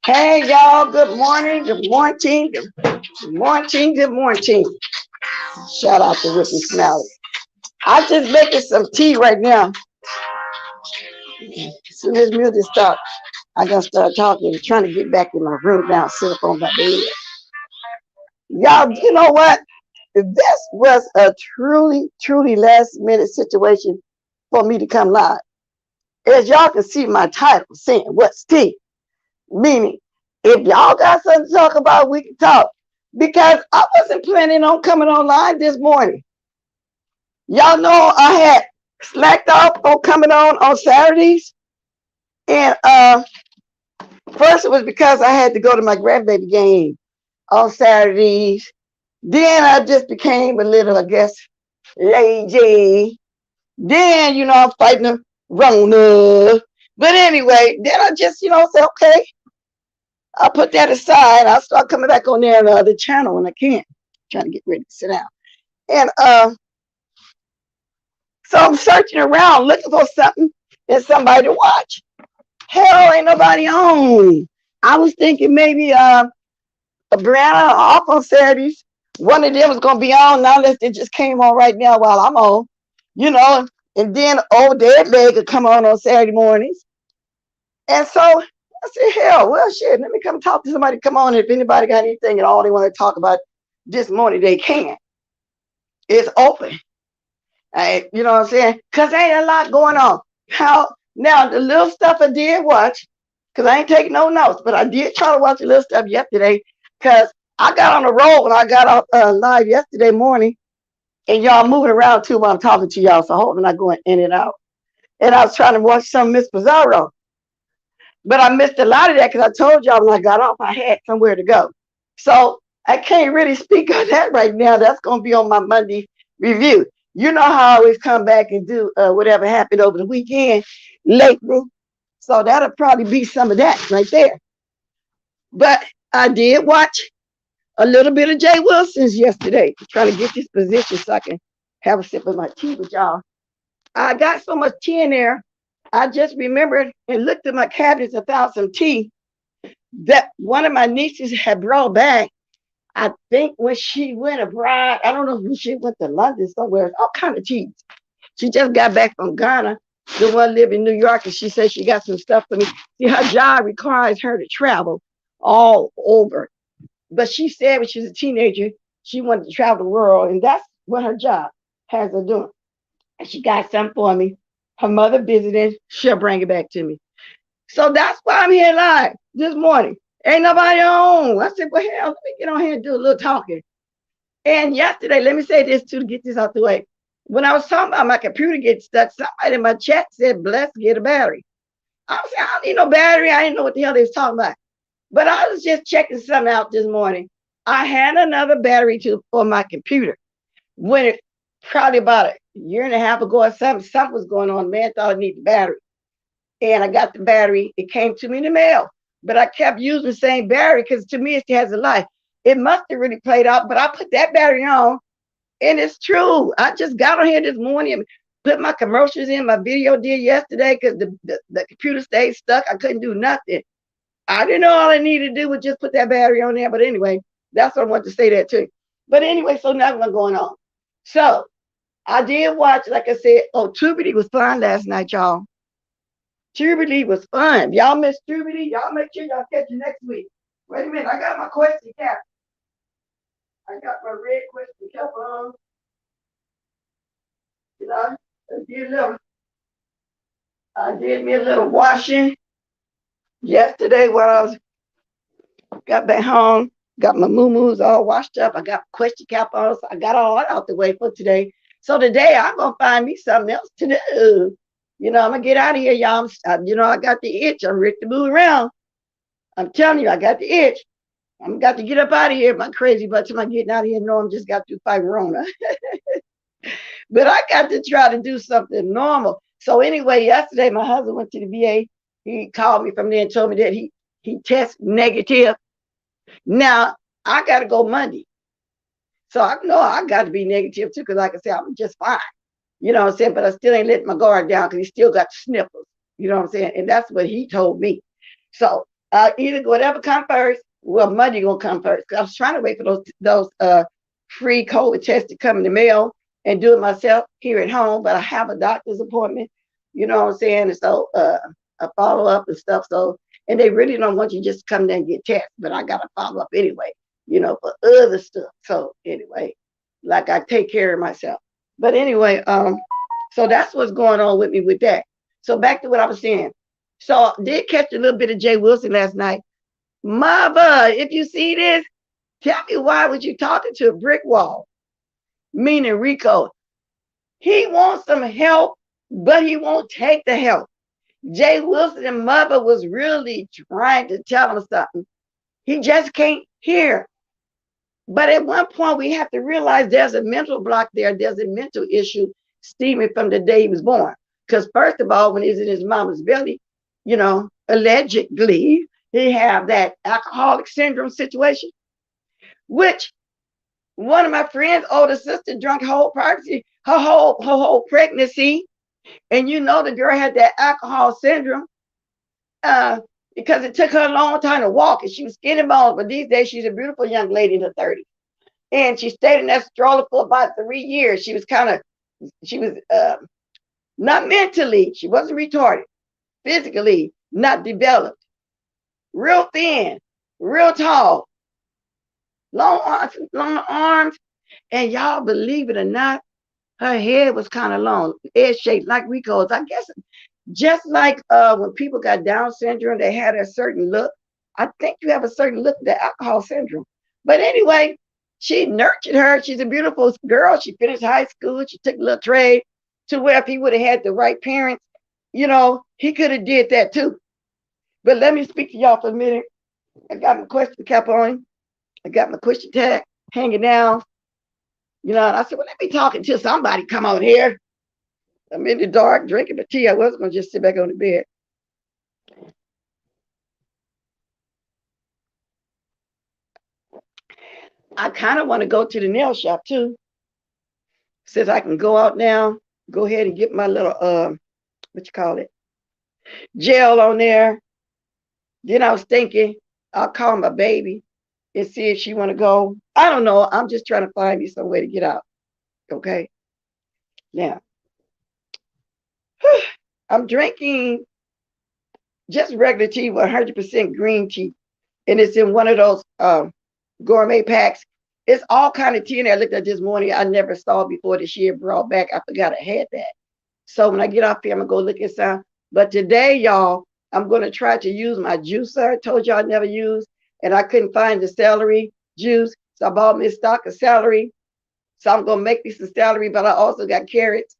Hey y'all, good morning, good morning, good morning, good morning. Shout out to Ricky Smiley. I'm just making some tea right now. As soon as music stops, I'm gonna start talking, trying to get back in my room now, sit up on my bed. Y'all, you know what? This was a truly last minute situation for me to come live. As y'all can see my title saying, what's tea? Meaning, if y'all got something to talk about, we can talk. Because I wasn't planning on coming online this morning. Y'all know I had slacked off on coming on Saturdays. And first it was because I had to go to my grandbaby game on Saturdays. Then I just became a little, I guess, lazy. Then, you know, I'm fighting the Rona. But anyway, then I just, you know, said, okay, I'll put that aside. I'll start coming back on there on the channel when I can. Trying to get ready to sit down. And so I'm searching around looking for something and somebody to watch. Hell, ain't nobody on. I was thinking maybe Brianna off on Saturdays. One of them was gonna be on now unless they just came on right now while I'm on. You know, and then old dead leg could come on Saturday mornings. And so I said, hell, well, shit, let me come talk to somebody. Come on, if anybody got anything and all they want to talk about this morning, they can. It's open. You know what I'm saying? Because there ain't a lot going on. Now, the little stuff I did watch, because I ain't taking no notes, but I did try to watch the little stuff yesterday, because I got on the road when I got off live yesterday morning, and y'all moving around too while I'm talking to y'all, so I hope I'm not going in and out. And I was trying to watch some Miss Pizarro. But I missed a lot of that because I told y'all when I got off, I had somewhere to go. So I can't really speak on that right now. That's going to be on my Monday review. You know how I always come back and do whatever happened over the weekend lately. So that'll probably be some of that right there. But I did watch a little bit of Jay Wilson's yesterday, trying to get this position so I can have a sip of my tea with y'all. I got so much tea in there. I just remembered and looked at my cabinets and found some tea that one of my nieces had brought back. I think when she went abroad, I don't know if she went to London somewhere, all kind of teas. She just got back from Ghana. The one lived in New York, and she said she got some stuff for me. See, her job requires her to travel all over. But she said when she was a teenager, she wanted to travel the world, and that's what her job has her doing. And she got something for me. Her mother visited, she'll bring it back to me. So that's why I'm here live this morning. Ain't nobody on. I said, well, hell, let me get on here and do a little talking. And yesterday, let me say this too to get this out the way. When I was talking about my computer getting stuck, somebody in my chat said, "Bless, get a battery." I was saying, I don't need no battery. I didn't know what the hell they was talking about. But I was just checking something out this morning. I had another battery for my computer. When it probably about a year and a half ago or something was going on. Man thought I needed the battery. And I got the battery. It came to me in the mail. But I kept using the same battery because to me it has a life. It must have really played out, but I put that battery on, and it's true. I just got on here this morning and put my commercials in. My video did yesterday because the computer stayed stuck. I couldn't do nothing. I didn't know all I needed to do was just put that battery on there. But anyway, that's what I want to say that too. But anyway, so nothing was going on. So I did watch, like I said, Tubidy was fun last night, y'all. Tubidy was fun. Y'all missed Tubidy. Y'all make sure y'all catch it next week. Wait a minute, I got my question cap. I got my red question cap on. You know, I did me a little washing yesterday while I was got back home. Got my moo-moos all washed up. I got question cap on, so I got all that out the way for today. So today I'm gonna find me something else to do. You know, I'm gonna get out of here, y'all. You know, I got the itch. I'm ready to move around. I'm telling you, I got the itch. I'm got to get up out of here. My crazy butt till I'm getting out of here. No, I'm just got to fight Rona. But I got to try to do something normal. So anyway, yesterday my husband went to the VA. He called me from there and told me that he tested negative. Now I got to go Monday. So I know I got to be negative too, because like I said, I'm just fine. You know what I'm saying? But I still ain't letting my guard down because he still got sniffles. You know what I'm saying? And that's what he told me. So either whatever come first, well, Monday gonna come first. Cause I was trying to wait for those free COVID tests to come in the mail and do it myself here at home. But I have a doctor's appointment. You know what I'm saying? And so a follow up and stuff. So and they really don't want you just to come there and get tested. But I got to follow up anyway. You know, for other stuff. So anyway, like I take care of myself. But anyway, so that's what's going on with me with that. So back to what I was saying. So I did catch a little bit of Jay Wilson last night. MUVA, if you see this, tell me why was you talking to a brick wall? Meaning RICO. He wants some help, but he won't take the help. Jay Wilson and MUVA was really trying to tell him something. He just can't hear. But at one point, we have to realize there's a mental block there. There's a mental issue stemming from the day he was born. Because first of all, when he was in his mama's belly, you know, allegedly, he had that alcoholic syndrome situation, which one of my friends' older sister drank her whole pregnancy. And you know the girl had that alcohol syndrome because it took her a long time to walk. And she was skinny bones, but these days she's a beautiful young lady in her 30s. And she stayed in that stroller for about 3 years. She was not mentally, she wasn't retarded, physically not developed, real thin, real tall, long arms. And y'all believe it or not, her head was kind of long, edge-shaped like Rico's. I guess just like when people got Down syndrome, they had a certain look. I think you have a certain look, the alcohol syndrome. But anyway, she nurtured her. She's a beautiful girl. She finished high school. She took a little trade to where if he would have had the right parents, you know, he could have did that too. But let me speak to y'all for a minute. I got my question cap on. I got my question tag hanging down. You know, and I said, well, let me talk until somebody come out here. I'm in the dark drinking my tea. I wasn't going to just sit back on the bed. I kind of want to go to the nail shop too. Since I can go out now, go ahead and get my little, what you call it, gel on there. Then I was thinking, I'll call my baby and see if she want to go. I don't know. I'm just trying to find me some way to get out. Okay. Now, I'm drinking just regular tea with 100% green tea. And it's in one of those gourmet packs. It's all kind of tea in there. I looked at this morning. I never saw before this year brought back. I forgot I had that. So when I get off here, I'm going to go look at some. But today, y'all, I'm going to try to use my juicer. I told y'all I never used. And I couldn't find the celery juice. So I bought me a stock of celery. So I'm gonna make me some celery, but I also got carrots.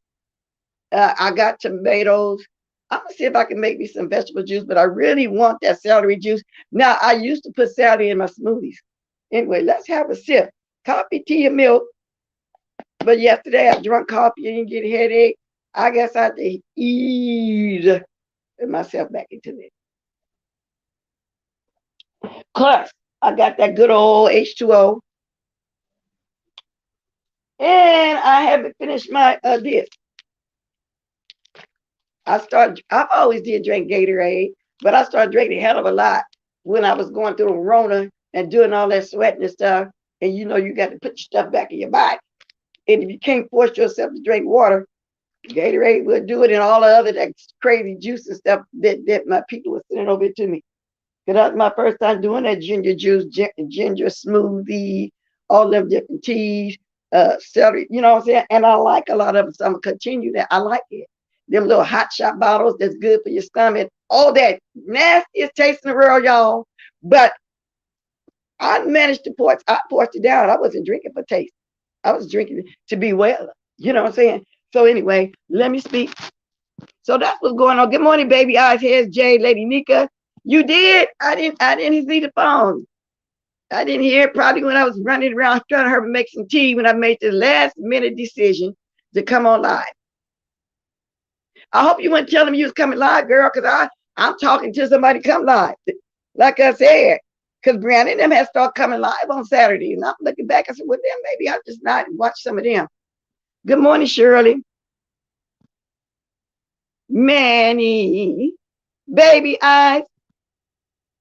I got tomatoes. I'm gonna see if I can make me some vegetable juice, but I really want that celery juice. Now I used to put celery in my smoothies. Anyway, let's have a sip. Coffee, tea, and milk. But yesterday I drank coffee and get a headache. I guess I had to ease myself back into it. Plus, I got that good old H2O. And I haven't finished my this. I've always did drink Gatorade, but I started drinking a hell of a lot when I was going through the Rona and doing all that sweating and stuff. And you know, you got to put your stuff back in your body. And if you can't force yourself to drink water, Gatorade will do it, and all the other that crazy juice and stuff that my people were sending over to me. Because that was my first time doing that ginger juice, ginger smoothie, all them different teas, celery, you know what I'm saying? And I like a lot of them, so I'm going to continue that. I like it. Them little hot shot bottles that's good for your stomach, all that nastiest taste in the world, y'all. But I managed to force it down. I wasn't drinking for taste. I was drinking to be well. You know what I'm saying? So anyway, let me speak. So that's what's going on. Good morning, baby eyes, here's Jay, Lady Nika. You did? I didn't see the phone. I didn't hear it probably when I was running around trying to make some tea when I made the last minute decision to come on live. I hope you weren't telling me you was coming live, girl, because I'm talking to somebody come live. Like I said, because Brianna and them had started coming live on Saturday. And I'm looking back, I said, well, then maybe I'll just not watch some of them. Good morning, Shirley. Manny. Baby Eyes.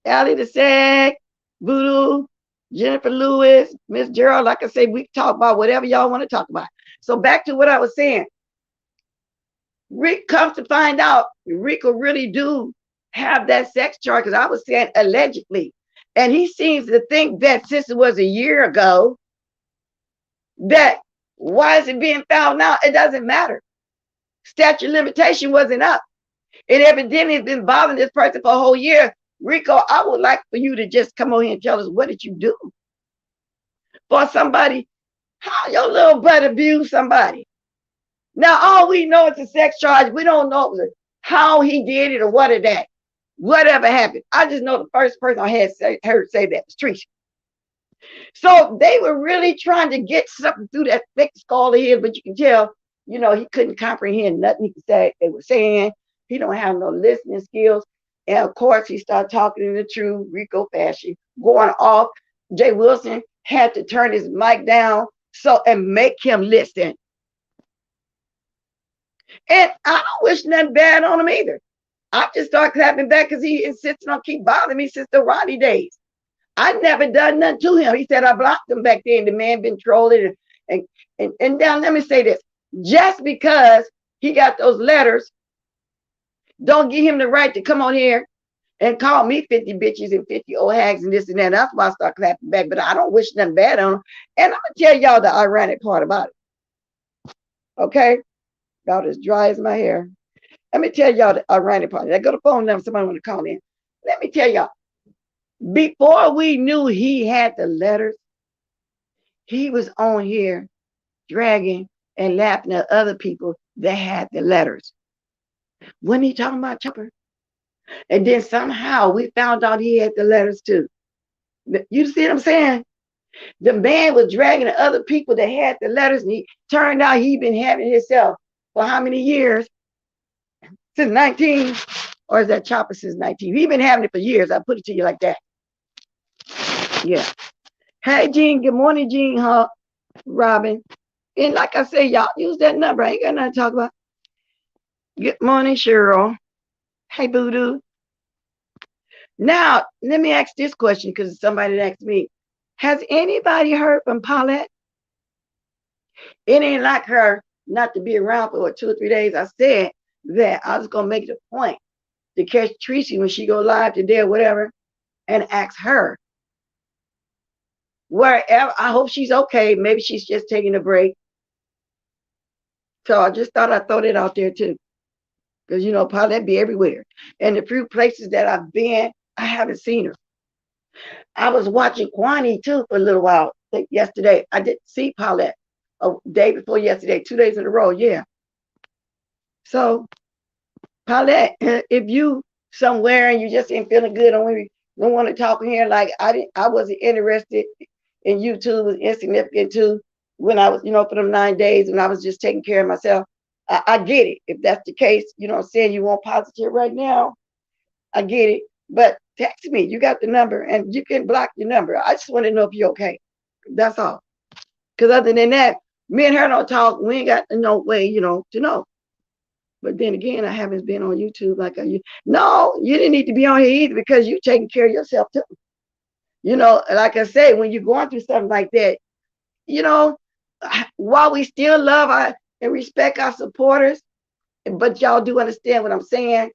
Allie the Sag. Voodoo. Jennifer Lewis. Miss Gerald. Like I say, we can talk about whatever y'all want to talk about. So back to what I was saying. Rick comes to find out RICO really do have that sex charge, because I was saying allegedly. And he seems to think that since it was a year ago, that why is it being found now? It doesn't matter. Statute of limitation wasn't up. It evidently has been bothering this person for a whole year. RICO, I would like for you to just come on here and tell us, what did you do for somebody? How your little butt abused somebody? Now, all we know is a sex charge. We don't know how he did it or what of that. Whatever happened. I just know the first person I had heard say that was Tricia. So they were really trying to get something through that thick skull of his, but you can tell, you know, he couldn't comprehend nothing he could say they were saying. He don't have no listening skills. And of course, he started talking in the true RICO fashion, going off. Jay Wilson had to turn his mic down and make him listen. And I don't wish nothing bad on him either. I just started clapping back because he insisted on keep bothering me since the Rodney days. I never done nothing to him. He said I blocked him back then. The man been trolling. And now let me say this. Just because he got those letters, don't give him the right to come on here and call me 50 bitches and 50 old hags and this and that. That's why I start clapping back. But I don't wish nothing bad on him. And I'm going to tell y'all the ironic part about it. Okay? Y'all as dry as my hair. Let me tell y'all the ironic part. I got a phone number. Somebody want to call in. Let me tell y'all. Before we knew he had the letters, he was on here dragging and laughing at other people that had the letters. When he talking about Chopper? And then somehow we found out he had the letters too. You see what I'm saying? The man was dragging other people that had the letters, and he turned out he been having it himself for how many years? Since 19? Or is that Chopper since 19? He been having it for years. I put it to you like that. Yeah. Hey, Jean. Good morning, Jean. Robin. And like I say, y'all use that number. I ain't got nothing to talk about. Good morning, Cheryl. Hey, Voodoo. Now, let me ask this question because somebody asked me. Has anybody heard from Paulette? It ain't like her not to be around for 2 or 3 days. I said that I was going to make it a point to catch Tracy when she go live today or whatever and ask her. Wherever, I hope she's okay. Maybe she's just taking a break. So I just thought I'd throw that out there too. Because, you know, Paulette be everywhere. And the few places that I've been, I haven't seen her. I was watching Kwani too for a little while. think yesterday. I didn't see Paulette a day before yesterday, 2 days in a row. Yeah. So Paulette, if you somewhere and you just ain't feeling good, don't want to talk in here, like I wasn't interested in you too, was insignificant too when I was, for them 9 days when I was just taking care of myself. I get it. If that's the case, I'm saying you want positive right now. I get it. But text me. You got the number and you can block your number. I just want to know if you're okay. That's all. Because other than that, me and her don't talk. We ain't got no way, to know. But then again, I haven't been on YouTube like I used. No, you didn't need to be on here either because you taking care of yourself too. Like I say, when you're going through something like that, while we still love and respect our supporters, but y'all do understand what I'm saying.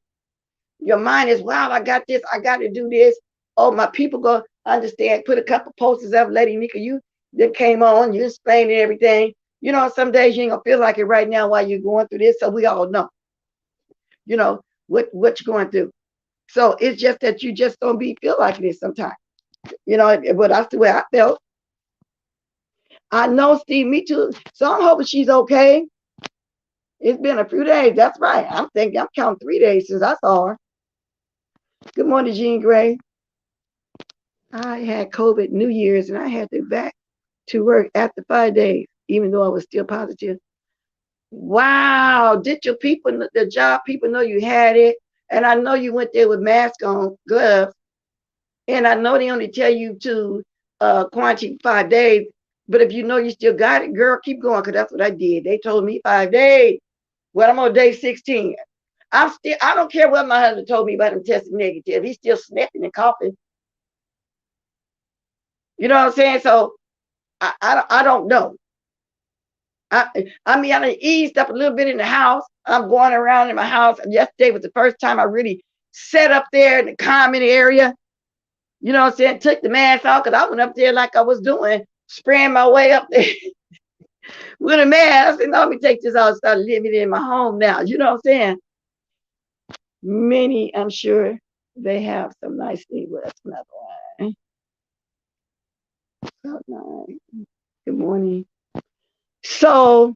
Your mind is, wow, I got this, I got to do this. Oh, my people go understand. Put a couple posters up, Lady Nika, you that came on, you explained everything. Some days you ain't gonna feel like it right now while you're going through this. So we all know, what you're going through. So it's just that you just don't feel like this sometimes. But that's the way I felt. I know, Steve, me too. So I'm hoping she's okay. It's been a few days. That's right. I'm counting 3 days since I saw her. Good morning, Jean Gray. I had COVID New Year's and I had to back to work after 5 days, even though I was still positive. Wow. Did your people, the job people, know you had it? And I know you went there with mask on, gloves. And I know they only tell you to quarantine 5 days. But if you know you still got it, girl, keep going, because that's what I did. They told me 5 days. Well, I'm on day 16. I don't care what my husband told me about him testing negative. He's still sniffing and coughing. You know what I'm saying? So I don't know. I mean, I eased up a little bit in the house. I'm going around in my house. Yesterday was the first time I really sat up there in the common area. You know what I'm saying? Took the mask off because I went up there like I was doing, spraying my way up there with a mask. And let me take this out and start living in my home now. You know what I'm saying? Many, I'm sure they have some nice things. Well, that's another one. So nice. Good morning. So,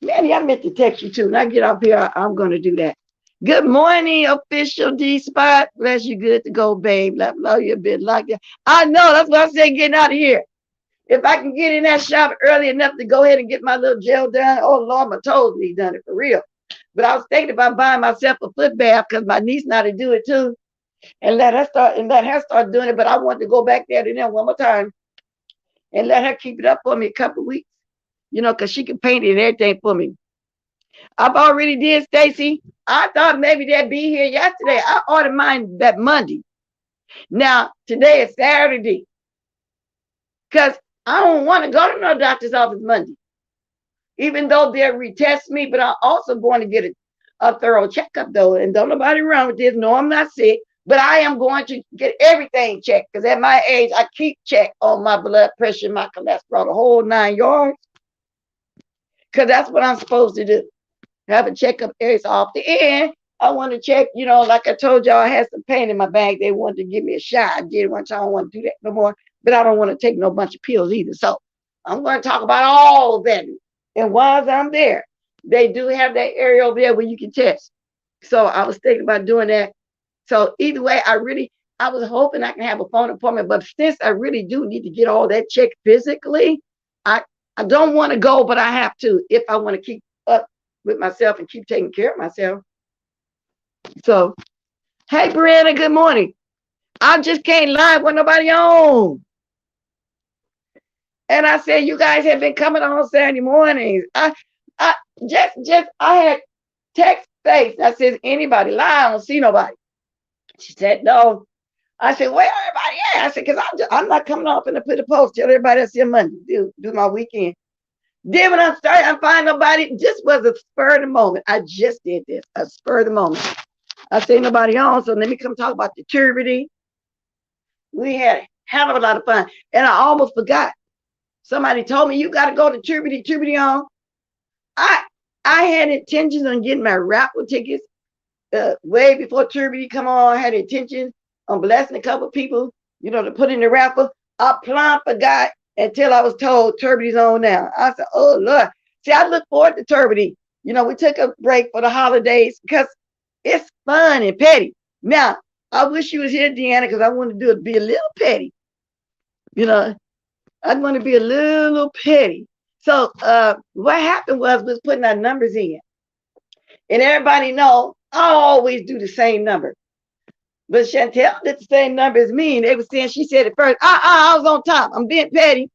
Manny, I meant to text you too. When I get off here, I'm going to do that. Good morning, official D Spot. Bless you, good to go, babe. Love you a bit like that. I know, that's what I said, getting out of here. If I can get in that shop early enough to go ahead and get my little gel done, oh Lord, my toes need done it for real. But I was thinking about buying myself a foot bath because my niece know how to do it too. And let her start doing it. But I want to go back there to them one more time and let her keep it up for me a couple of weeks. Because she can paint it and everything for me. I've already did, Stacy. I thought maybe they'd be here yesterday. I ordered mine that Monday. Now, today is Saturday. Because I don't want to go to no doctor's office Monday. Even though they'll retest me, but I'm also going to get a thorough checkup, though. And don't nobody run with this. No, I'm not sick. But I am going to get everything checked. Because at my age, I keep check on my blood pressure, my cholesterol, the whole 9 yards. Because that's what I'm supposed to do. Have a checkup every so often. And I want to check, like I told y'all, I had some pain in my bag. They wanted to give me a shot. I did it one time. I don't want to do that no more. But I don't want to take no bunch of pills either. So I'm going to talk about all of that. And while I'm there, they do have that area over there where you can test. So I was thinking about doing that. So either way, I was hoping I can have a phone appointment. But since I really do need to get all that checked physically, I don't want to go, but I have to if I want to keep up with myself and keep taking care of myself. So, hey, Brianna, good morning. I just came live with nobody on. And I said, you guys have been coming on Saturday mornings. I had text face. I said, anybody live? I don't see nobody. She said, no. I said, where everybody at? I said, because I'm not coming off and put a post. Tell everybody I see Monday. Do my weekend. Then when I started, I find nobody. This was a spur of the moment. I just did this, a spur of the moment. I see nobody on, so let me come talk about the turvity. We had a hell of a lot of fun. And I almost forgot. Somebody told me, you got to go to turvity on. I had intentions on getting my raffle tickets way before turvity come on. I had intentions on blessing a couple of people, to put in the raffle. I plumb forgot until I was told Turbity's on now. I said, oh, Lord. See, I look forward to Turbity. You know, we took a break for the holidays because it's fun and petty. Now, I wish you was here, Deanna, because I want to do it, be a little petty. You know, I want to be a little petty. So what happened was putting our numbers in. And everybody know I always do the same number. But Chantel did the same number as me. And they were saying, she said it first, I was on top. I'm being petty.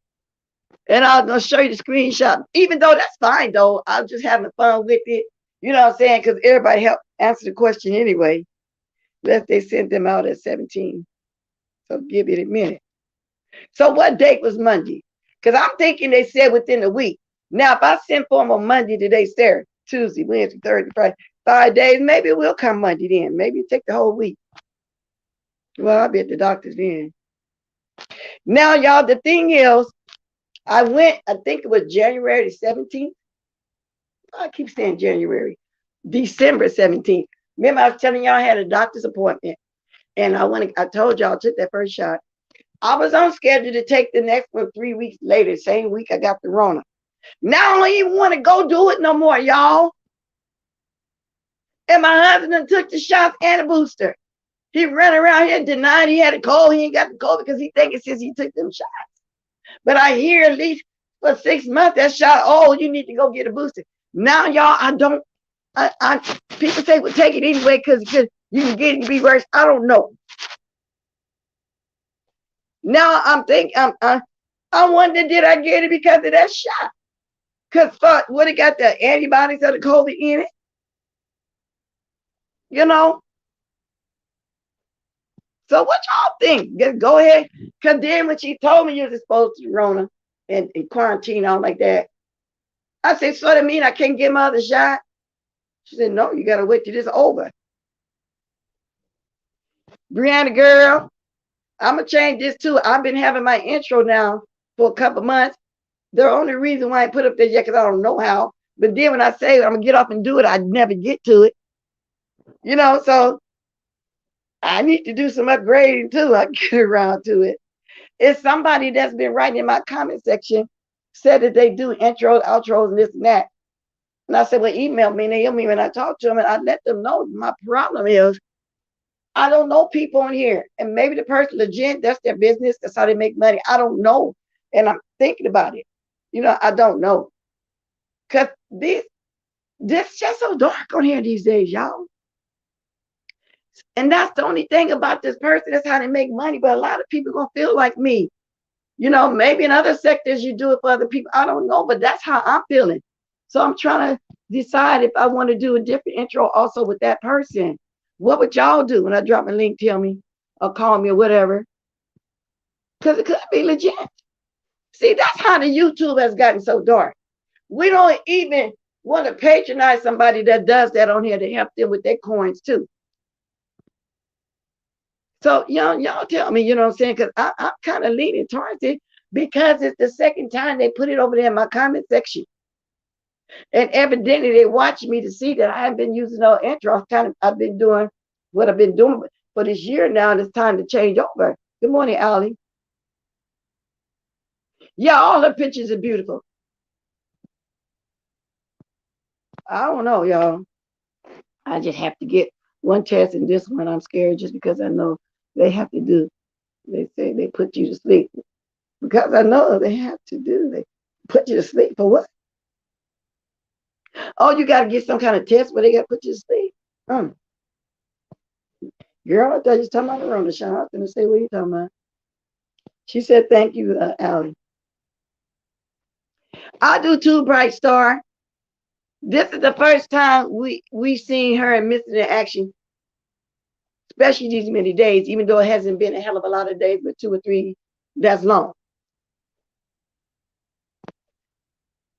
And I was going to show you the screenshot. Even though that's fine, though. I was just having fun with it. You know what I'm saying? Because everybody helped answer the question anyway. Unless they sent them out at 17. So give it a minute. So what date was Monday? Because I'm thinking they said within a week. Now, if I send for them on Monday, today's Saturday, Tuesday, Wednesday, Thursday, Friday, 5 days, maybe it will come Monday then. Maybe it take the whole week. Well, I'll be at the doctor's then. Now, y'all, the thing is, I went, I think it was January 17th. I keep saying January. December 17th. Remember, I was telling y'all I had a doctor's appointment. And I told y'all I took that first shot. I was on schedule to take the next one 3 weeks later. Same week I got the Rona. Now I don't even want to go do it no more, y'all. And my husband took the shots and a booster. He ran around here denying he had a cold. He ain't got the cold because he thinking since he took them shots. But I hear at least for 6 months that shot, oh, you need to go get a booster. Now, y'all, people say, well, take it anyway because you can get it to be worse. I don't know. Now I'm thinking, I wonder, did I get it because of that shot? Because what it got the antibodies of the COVID in it? You know? So what y'all think? Just go ahead. Because then when she told me you was exposed to Rona and quarantine, all like that, I said, so that mean I can't get my other shot? She said, no, you got to wait till this over. Brianna, girl, I'm going to change this too. I've been having my intro now for a couple months. The only reason why I put up there yet because I don't know how. But then when I say I'm going to get off and do it, I never get to it. You know, so I need to do some upgrading too. I get around to it. It's somebody that's been writing in my comment section said that they do intros, outros, and this and that. And I said, well, email me. And they email me when I talk to them, and I let them know my problem is I don't know people on here. And maybe the person legit, that's their business. That's how they make money. I don't know. And I'm thinking about it. You know, I don't know. Because this just so dark on here these days, y'all. And that's the only thing about this person. That's how they make money. But a lot of people going to feel like me. You know, maybe in other sectors you do it for other people. I don't know, but that's how I'm feeling. So I'm trying to decide if I want to do a different intro also with that person. What would y'all do when I drop a link? Tell me or call me or whatever. Because it could be legit. See, that's how the YouTube has gotten so dark. We don't even want to patronize somebody that does that on here to help them with their coins too. So y'all tell me, you know what I'm saying? Because I'm kind of leaning towards it because it's the second time they put it over there in my comment section. And evidently they watch me to see that I haven't been using no intro. I've been doing what I've been doing for this year now, and it's time to change over. Good morning, Allie. Yeah, all the pictures are beautiful. I don't know, y'all. I just have to get one test, and this one I'm scared just because I know they have to do. They say they put you to sleep. Because I know they have to do. They put you to sleep for what? Oh, you got to get some kind of test where they got to put you to sleep. Girl, I thought you was talking about the Rona shot. I was going to say, what are you talking about? She said, thank you, Allie. I do too, Bright Star. This is the first time we seen her in missing in action, especially these many days, even though it hasn't been a hell of a lot of days, but 2 or 3, that's long.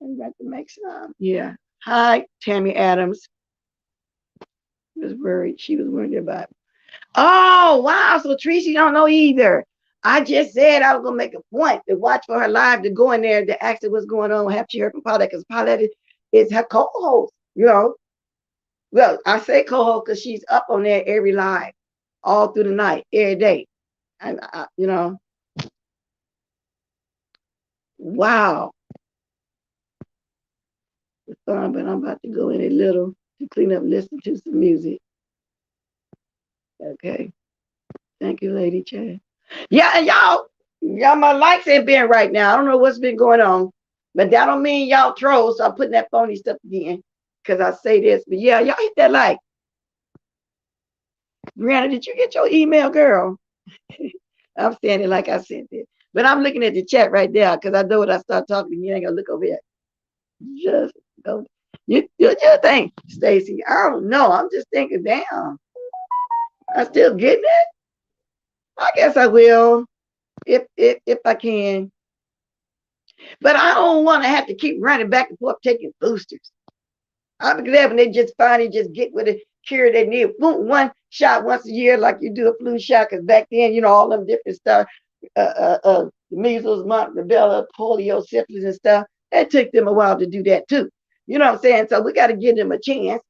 I got to make some. Yeah. Hi, Tammy Adams. Was worried. She was worried about it. Oh, wow. So Tracy don't know either. I just said I was going to make a point to watch for her live, to go in there to ask her what's going on. Have she heard from Paulette? Because Paulette is her co-host, you know. Well, I say co-host because she's up on there every live, all through the night, every day. And, you know. Wow. It's fun, but I'm about to go in a little to clean up and listen to some music. Okay. Thank you, Lady Chad. Yeah, and y'all, my likes ain't been right now. I don't know what's been going on, but that don't mean y'all trolls. So I'm putting that phony stuff again because I say this. But yeah, y'all hit that like. Brianna, did you get your email, girl? I'm saying it like I sent it. But I'm looking at the chat right there because I know when I start talking, you ain't gonna look over here. Just go. You think, Stacy? I don't know. I'm just thinking, damn, I still getting it. I guess I will if I can. But I don't want to have to keep running back and forth taking boosters. I'll be glad when they just finally just get with the cure they need. Boom, one shot once a year, like you do a flu shot. Because back then, all them different stuff, measles, rubella, polio, syphilis, and stuff. It took them a while to do that too. You know what I'm saying? So we got to give them a chance.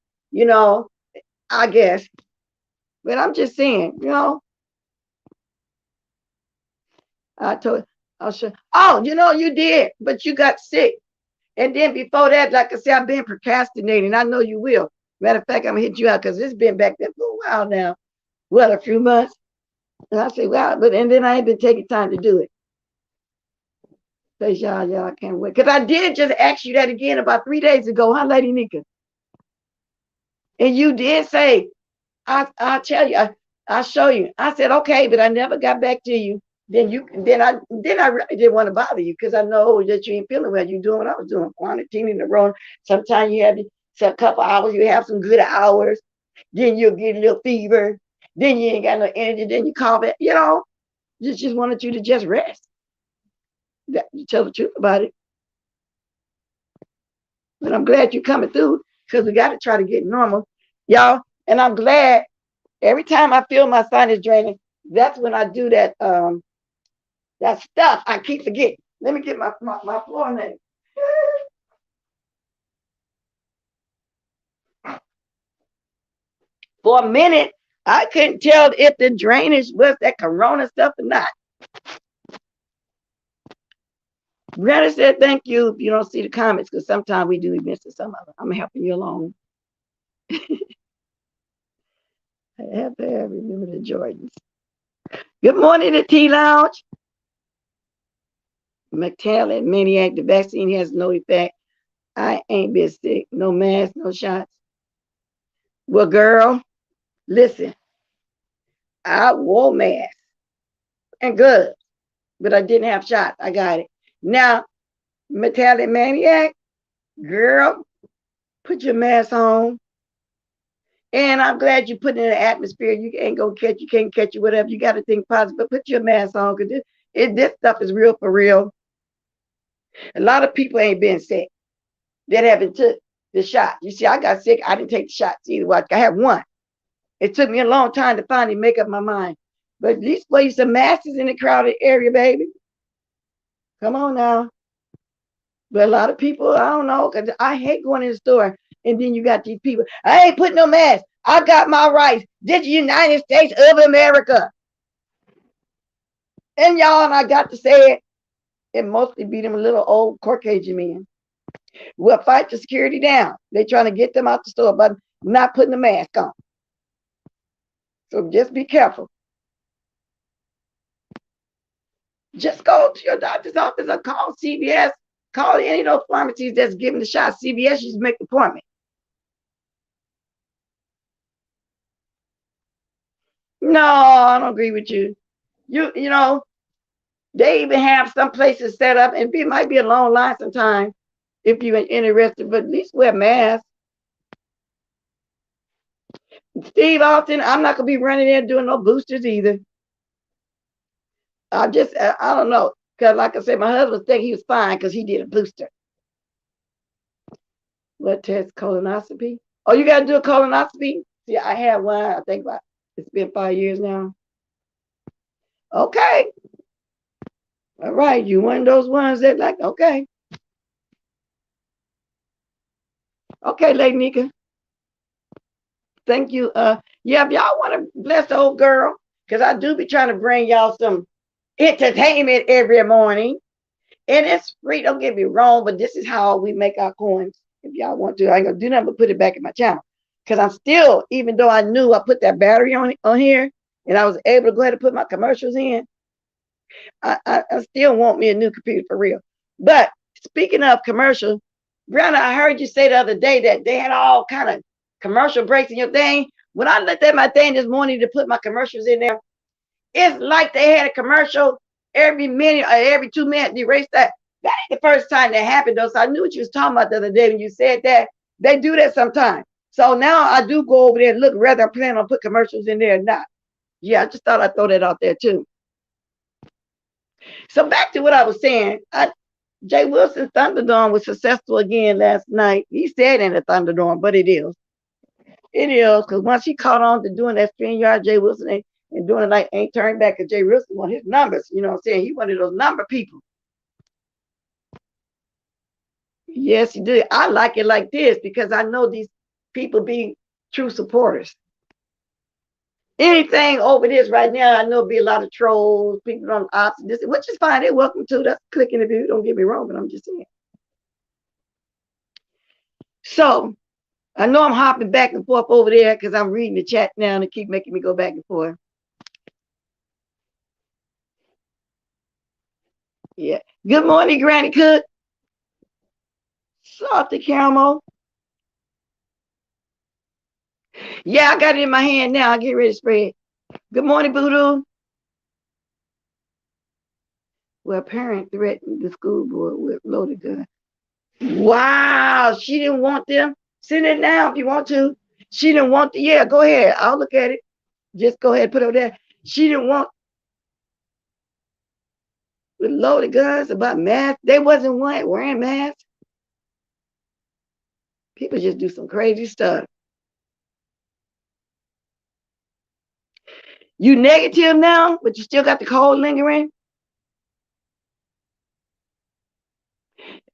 I guess. But I'm just saying, I told. I'll show. Oh, you did, but you got sick. And then before that, like I said, I've been procrastinating. I know you will. Matter of fact, I'm gonna hit you out because it's been back there for a while now. What, a few months? And I say, wow, and then I ain't been taking time to do it. So y'all, I can't wait. Because I did just ask you that again about 3 days ago, huh, Lady Nika? And you did say, I'll tell you, I'll show you. I said, okay, but I never got back to you. Then I really didn't want to bother you because I know that you ain't feeling well. You're doing what I was doing, quarantine in the room. Sometimes you have a couple hours, you have some good hours, then you'll get a little fever, then you ain't got no energy, then you call back, just wanted you to just rest. You tell the truth about it. But I'm glad you're coming through because we got to try to get normal, y'all. And I'm glad every time I feel my sinus draining, that's when I do that that stuff. I keep forgetting. Let me get my floor name. For a minute, I couldn't tell if the drainage was that corona stuff or not. Greta said, thank you if you don't see the comments, because sometimes we do miss some of them. I'm helping you along. I have to remember the Jordans. Good morning, the Tea Lounge. McTaggart, maniac, the vaccine has no effect. I ain't been sick. No mask, no shots. Well, girl, listen, I wore masks and gloves, but I didn't have shots. I got it. Now, metallic maniac, girl, put your mask on. And I'm glad you put it in the atmosphere. You ain't gonna catch, you can't catch it, whatever. You got to think positive, but put your mask on because this stuff is real for real. A lot of people ain't been sick that haven't took the shot. You see, I got sick. I didn't take the shots either. I have one. It took me a long time to finally make up my mind. But at least wear some masks in the crowded area, baby. Come on now. But a lot of people, I don't know, because I hate going in the store. And then you got these people, I ain't putting no mask. I got my rights. This is the United States of America. And y'all, and I got to say it mostly be them little old Caucasian men. We'll fight the security down. They trying to get them out the store, but not putting the mask on. So just be careful. Just go to your doctor's office or call CVS. Call any of those pharmacies that's giving the shot. CVS, you just make the appointment. No, I don't agree with you. You know, they even have some places set up, and it might be a long line sometimes if you're interested, but at least wear masks. Steve Austin, I'm not gonna be running in doing no boosters either. I don't know, because like I said, my husband think he was fine because he did a booster. What test? Colonoscopy? Oh, you gotta do a colonoscopy? See, I had one. I think about it's been 5 years now. Okay. All right, you one of those ones that like, okay. Okay, Lady Nika. Thank you. Yeah, if y'all want to bless the old girl, because I do be trying to bring y'all some entertainment every morning. And it's free, don't get me wrong, but this is how we make our coins. If y'all want to, I ain't gonna do nothing but put it back in my channel. Because I'm still, even though I knew I put that battery on here and I was able to go ahead and put my commercials in, I still want me a new computer for real. But speaking of commercials, Brianna, I heard you say the other day that they had all kind of commercial breaks in your thing. When I looked at my thing this morning to put my commercials in there, it's like they had a commercial every minute or every 2 minutes. Erase that. That ain't the first time that happened though. So I knew what you was talking about the other day when you said that. They do that sometimes. So now I do go over there and look whether I'm planning on put commercials in there or not. Yeah, I just thought I'd throw that out there too. So back to what I was saying. Jay Wilson's Thunderdome was successful again last night. He said in the Thunderdome, but it is. It is, because once he caught on to doing that StreamYard, Jay Wilson and doing it like ain't turned back, because Jay Wilson want his numbers. You know what I'm saying? He wanted those number people. Yes, he did. I like it like this because I know these people be true supporters. Anything over this right now, I know it'll be a lot of trolls, people on opposite, which is fine. They're welcome to. That's clicking the view. Don't get me wrong, but I'm just saying. So I know I'm hopping back and forth over there because I'm reading the chat now and it keep making me go back and forth. Yeah. Good morning, Granny Cook. Salty caramel. Yeah, I got it in my hand now. I'll get ready to spread. Good morning, Voodoo. Well, parent threatened the school board with loaded gun. Wow, she didn't want them. Send it now if you want to. She didn't want the, yeah, go ahead. I'll look at it. Just go ahead, put it over there. She didn't want with loaded guns about masks. They wasn't wearing masks. People just do some crazy stuff. You negative now, but you still got the cold lingering?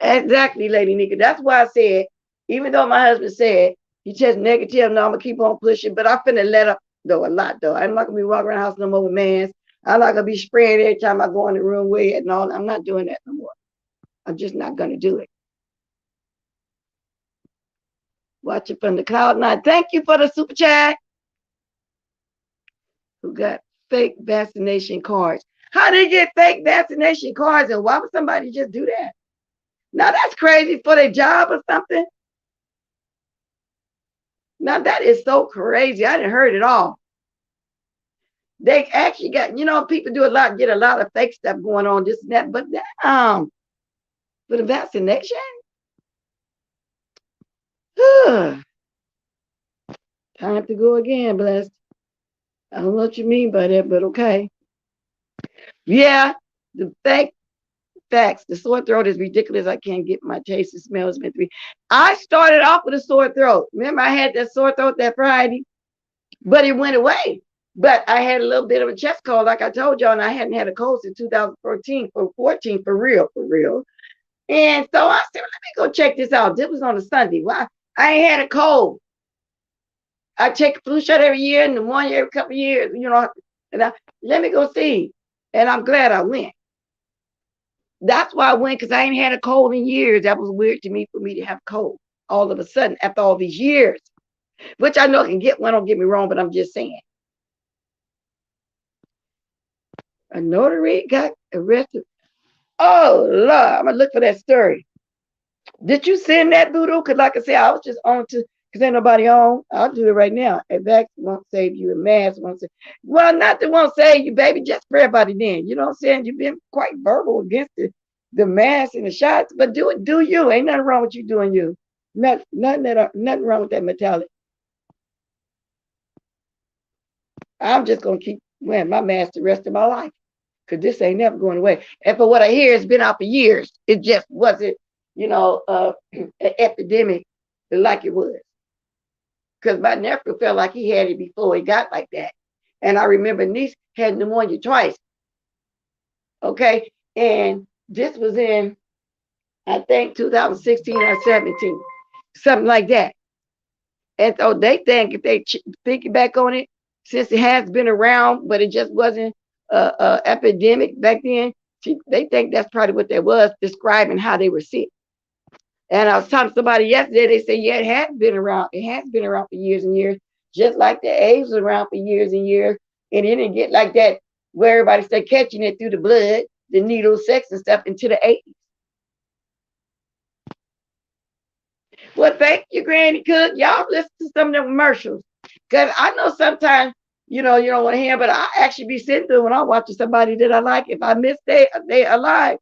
Exactly, Lady Nika. That's why I said, even though my husband said he just negative, no, I'm gonna keep on pushing, but I'm finna let up though a lot though. I'm not gonna be walking around the house no more with masks. I'm not gonna be spraying every time I go in the room with it and all. I'm not doing that no more. I'm just not gonna do it. Watch it from the cloud nine. Thank you for the super chat. Who got fake vaccination cards? How did they get fake vaccination cards, and why would somebody just do that? Now that's crazy for their job or something. Now that is so crazy. I didn't heard it all. They actually got, you know, people do get a lot of fake stuff going on, this and that, but for the vaccination, time to go again, blessed. I don't know what you mean by that, but okay. Yeah, the facts. The sore throat is ridiculous. I can't get my taste and smell. It's been 3. I started off with a sore throat. Remember, I had that sore throat that Friday, but it went away. But I had a little bit of a chest cold, like I told y'all, and I hadn't had a cold since 2014 for real. And so I said, let me go check this out. This was on a Sunday. Well, I ain't had a cold. I take a flu shot every year and the one every couple of years, you know, and let me go see. And I'm glad I went. That's why I went, because I ain't had a cold in years. That was weird to me for me to have a cold all of a sudden after all these years, which I know I can get one, don't get me wrong, but I'm just saying. A notary got arrested. Oh, Lord, I'm going to look for that story. Did you send that, Voodoo? Because like I said, I was just on to, because ain't nobody on. I'll do it right now. A vaccine won't save you. A mask won't save you. Well, not that won't save you, baby. Just pray about it then. You know what I'm saying? You've been quite verbal against the mask and the shots, but do it. Do you. Ain't nothing wrong with you doing you. Nothing wrong with that mentality. I'm just going to keep wearing my mask the rest of my life, because this ain't never going away. And for what I hear, it's been out for years. It just wasn't, you know, an epidemic like it was. Because my nephew felt like he had it before it got like that. And I remember niece had pneumonia twice. Okay. And this was in, I think, 2016 or 17, something like that. And so they think, if they think back on it, since it has been around, but it just wasn't an epidemic back then, They think that's probably what that was, describing how they were sick. And I was talking to somebody yesterday. They said, yeah, it has been around. It has been around for years and years, just like the AIDS was around for years and years. And it didn't get like that where everybody started catching it through the blood, the needle, sex, and stuff into the 80s. Well, thank you, Granny Cook. Y'all listen to some of the commercials. Because I know sometimes, you don't want to hear, but I actually be sitting there when I'm watching somebody that I like. If I miss they alive.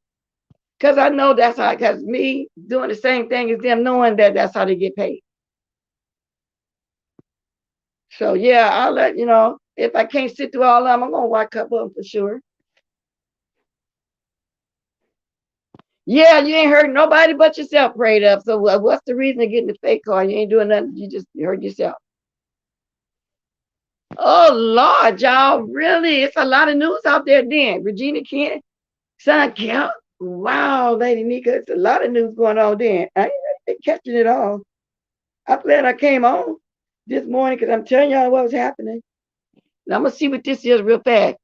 Because I know that's how, because me doing the same thing as them, knowing that that's how they get paid. So, yeah, I'll let if I can't sit through all of them, I'm going to watch a couple of them for sure. Yeah, you ain't heard nobody but yourself prayed up. So what's the reason of getting the fake card? You ain't doing nothing. You just heard yourself. Oh, Lord, y'all, really? It's a lot of news out there then. Regina King, son Count. Wow, Lady Nika, it's a lot of news going on then. I ain't catching it all. I'm glad I came on this morning because I'm telling y'all what was happening. And I'm going to see what this is real fast.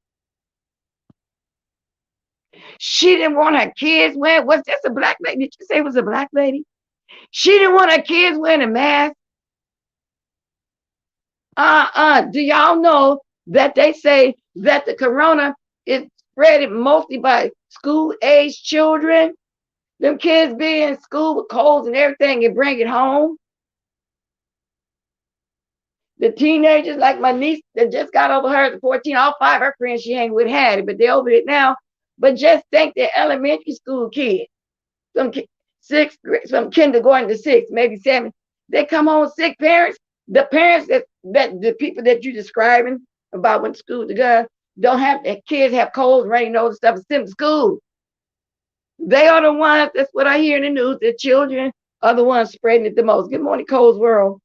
She didn't want her kids wearing, was this a black lady? Did you say it was a black lady? She didn't want her kids wearing a mask. Do y'all know that they say that the corona is spread mostly by school-age children? Them kids be in school with colds and everything and bring it home. The teenagers, like my niece that just got over her at 14, all 5 of her friends she hang with had it, but they're over it now. But just think they're elementary school kids. Some kindergarten to 6, maybe 7. They come home sick parents. The parents that the people that you're describing about went to school to go don't have their kids have colds, rain, nose, stuff, and send to school. They are the ones, that's what I hear in the news, the children are the ones spreading it the most. Good morning, Cole's World.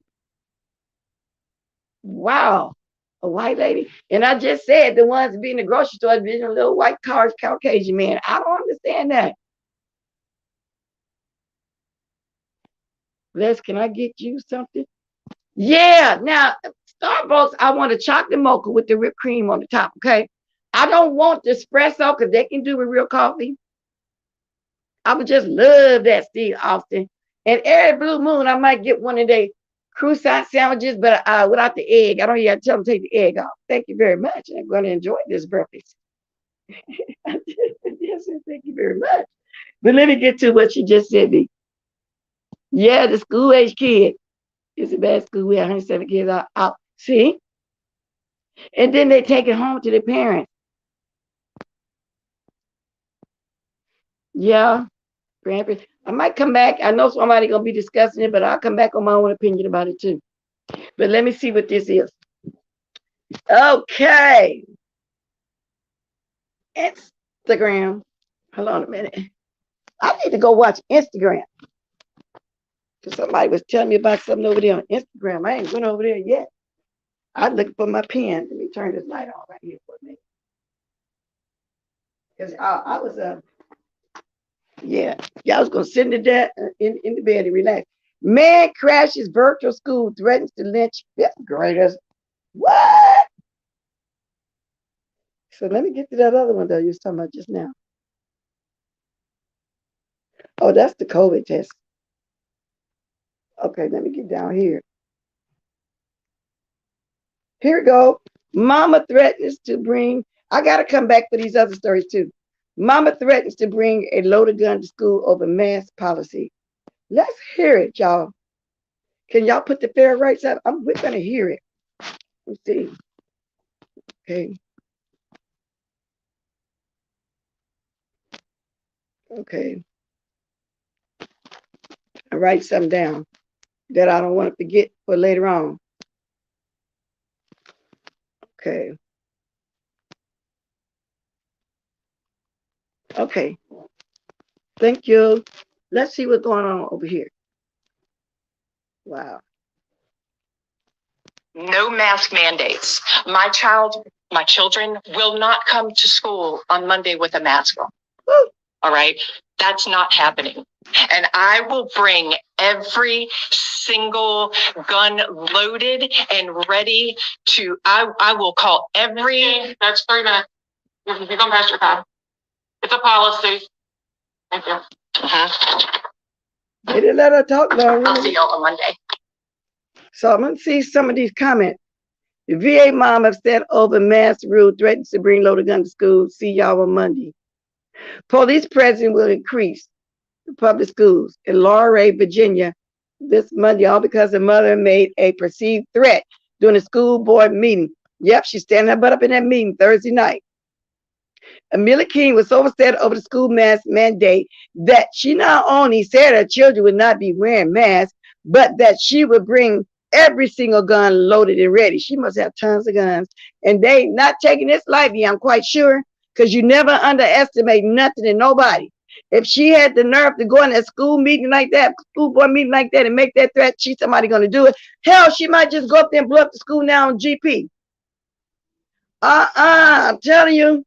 Wow, a white lady. And I just said the ones that be in the grocery store, being a little white Caucasian man. I don't understand that. Les, can I get you something? Yeah, now Starbucks, I want a chocolate mocha with the whipped cream on the top, okay? I don't want the espresso because they can do with real coffee. I would just love that Steve Austin. And every blue moon, I might get one of their croissant sandwiches, but without the egg. I don't even have to tell them to take the egg off. Thank you very much. I'm going to enjoy this breakfast. Yes, thank you very much. But let me get to what she just said. Yeah, the school age kid. It's a bad school. We had 107 kids out. See? And then they take it home to their parents. Yeah. Grandparents. I might come back. I know somebody going to be discussing it, but I'll come back on my own opinion about it too. But let me see what this is. Okay. Instagram. Hold on a minute. I need to go watch Instagram. Because somebody was telling me about something over there on Instagram. I ain't went over there yet. I'm looking for my pen. Let me turn this light on right here for a minute. Because I was I was gonna sit in the bed and relax. Man crashes virtual school, threatens to lynch 5th graders. What? So let me get to that other one though you was talking about just now. Oh, that's the COVID test. Okay, let me get down here. Here we go. Mama threatens to bring, I gotta come back for these other stories too. Mama threatens to bring a loaded gun to school over mask policy. Let's hear it, y'all. Can y'all put the fair rights up? We're gonna hear it. Let's see. Okay. Okay. I write something down that I don't want to forget for later on. Okay. Okay. Thank you. Let's see what's going on over here. Wow. No mask mandates. My children will not come to school on Monday with a mask on. Woo. All right. That's not happening. And I will bring every single gun loaded and ready to, I will call every. That's 3 minutes. You're going past your time. It's a policy. Thank you. They didn't let her talk long. I'll see y'all on Monday. So I'm going to see some of these comments. The VA mom upset over mask rule threatens to bring loaded gun to school. See y'all on Monday. Police presence will increase the public schools in Laurel, Virginia this Monday, all because the mother made a perceived threat during a school board meeting. Yep, she's standing her butt up in that meeting Thursday night. Amelia King was so upset over the school mask mandate that she not only said her children would not be wearing masks, but that she would bring every single gun loaded and ready. She must have tons of guns. And they not taking this lightly, I'm quite sure, because you never underestimate nothing and nobody. If she had the nerve to go in a school meeting like that, school board meeting like that, and make that threat, she's somebody going to do it. Hell, she might just go up there and blow up the school now on GP. I'm telling you.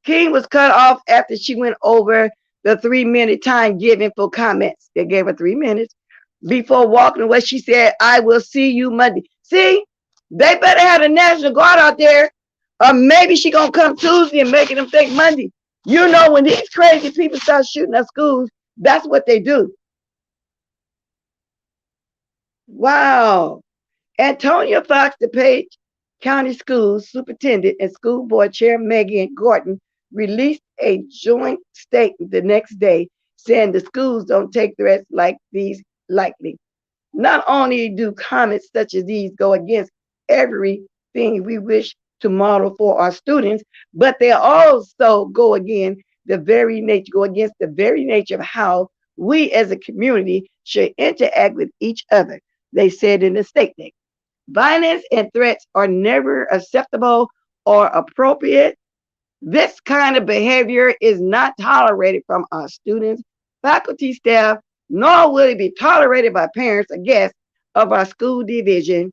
King was cut off after she went over the 3-minute time given for comments. They gave her 3 minutes. Before walking away, she said, I will see you Monday. See, they better have the National Guard out there. Or maybe she going to come Tuesday and making them think Monday. You know, when these crazy people start shooting at schools, that's what they do. Wow. Antonia Fox, the Page County Schools Superintendent and School Board Chair Megan Gordon released a joint statement the next day saying the schools don't take threats like these lightly. Not only do comments such as these go against everything we wish to model for our students, but they also go against the very nature of how we as a community should interact with each other, they said in the statement. Violence and threats are never acceptable or appropriate. This kind of behavior is not tolerated from our students, faculty, staff, nor will it be tolerated by parents or guests of our school division.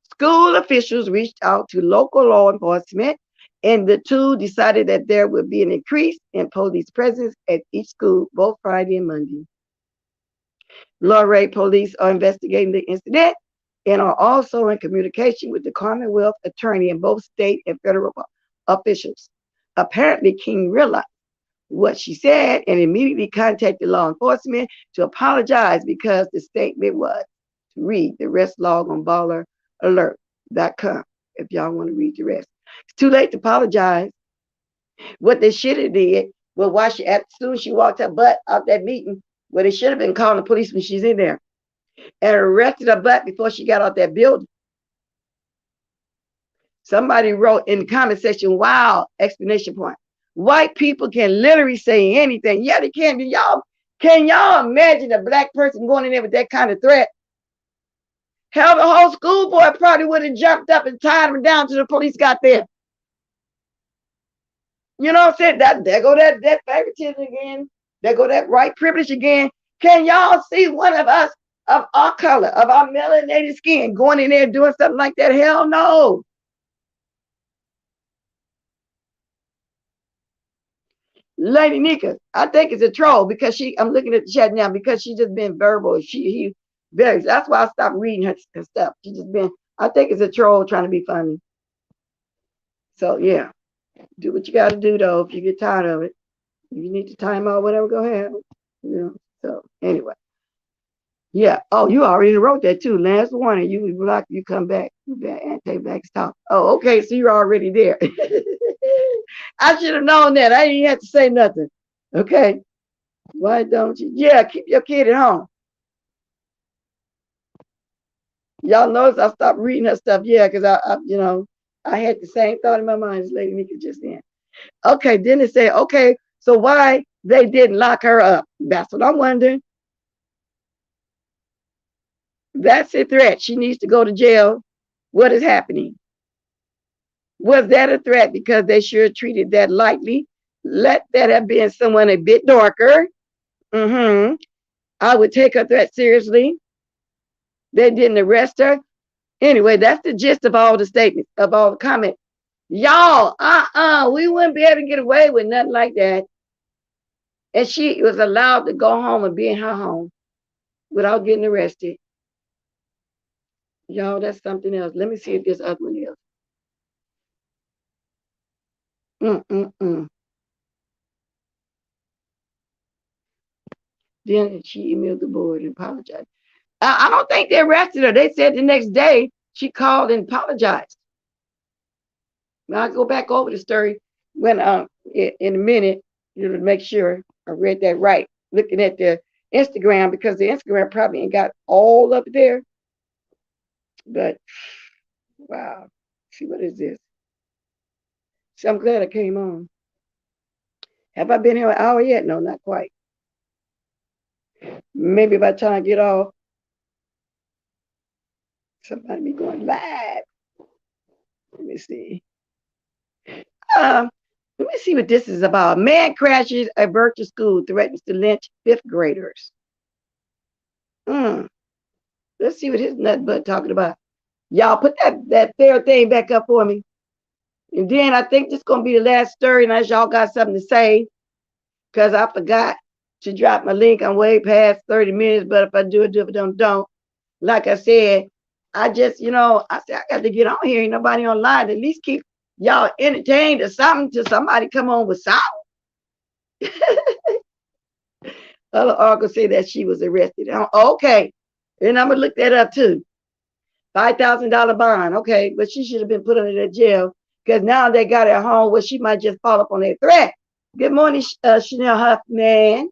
School officials reached out to local law enforcement, and the two decided that there would be an increase in police presence at each school both Friday and Monday. Laurel police are investigating the incident and are also in communication with the Commonwealth attorney and both state and federal officials. Apparently, King realized what she said and immediately contacted law enforcement to apologize because the statement was to read the rest log on balleralert.com if y'all want to read the rest. It's too late to apologize. What they should have did was why she, as soon as she walked her butt out that meeting, well, they should have been calling the police when she's in there and arrested her butt before she got out that building. Somebody wrote in the comment section, wow, exclamation point. White people can literally say anything. Yeah, they can. Can y'all imagine a black person going in there with that kind of threat? Hell, the whole school board probably would have jumped up and tied them down till the police got there. You know what I'm saying? There go that favoritism again. There go that white privilege again. Can y'all see one of us of our color, of our melanated skin, going in there doing something like that? Hell no. Lady Nika, I think it's a troll because I'm looking at the chat now because she's just been verbal. That's why I stopped reading her stuff. I think it's a troll trying to be funny. So yeah, do what you got to do though. If you get tired of it, if you need to time out, whatever, go ahead. So anyway, yeah. Oh, you already wrote that too. Last warning, you block, you come back. You back and take back stop. Oh, okay. So you're already there. I should have known that. I didn't have to say nothing. Okay. Why don't you? Yeah, keep your kid at home. Y'all notice I stopped reading her stuff. Yeah, because I had the same thought in my mind as Lady Nika just then. Okay, then it said, okay, so why they didn't lock her up? That's what I'm wondering. That's a threat. She needs to go to jail. What is happening? Was that a threat? Because they sure treated that lightly. Let that have been someone a bit darker. I would take her threat seriously. They didn't arrest her. Anyway, that's the gist of all the statements, of all the comments. Y'all, we wouldn't be able to get away with nothing like that. And she was allowed to go home and be in her home without getting arrested. Y'all, that's something else. Let me see if this other one is. Then she emailed the board and apologized. I don't think they arrested her. They said the next day she called and apologized. Now I'll go back over the story when in a minute, you know, to make sure I read that right. Looking at the Instagram because the Instagram probably ain't got all up there. But wow, see what is this? So I'm glad I came on. Have I been here an hour yet? No, not quite. Maybe by the time I get off, somebody be going live. Let me see. Um, Let me see what this is about. A man crashes a virtual school, threatens to lynch fifth graders. Let's see what his nut butt talking about. Y'all put that fair thing back up for me. And then I think this is gonna be the last story, unless y'all got something to say, because I forgot to drop my link. I'm way past 30 minutes, but if I do it, if I don't. Like I said, I just, I said I got to get on here. Ain't nobody online. At least keep y'all entertained or something till somebody come on with sound. Other article say that she was arrested. Okay. And I'm gonna look that up too. $5,000 bond. Okay, but she should have been put under that jail because now they got her home where she might just fall up on their threat. Good morning, Chanel Huffman.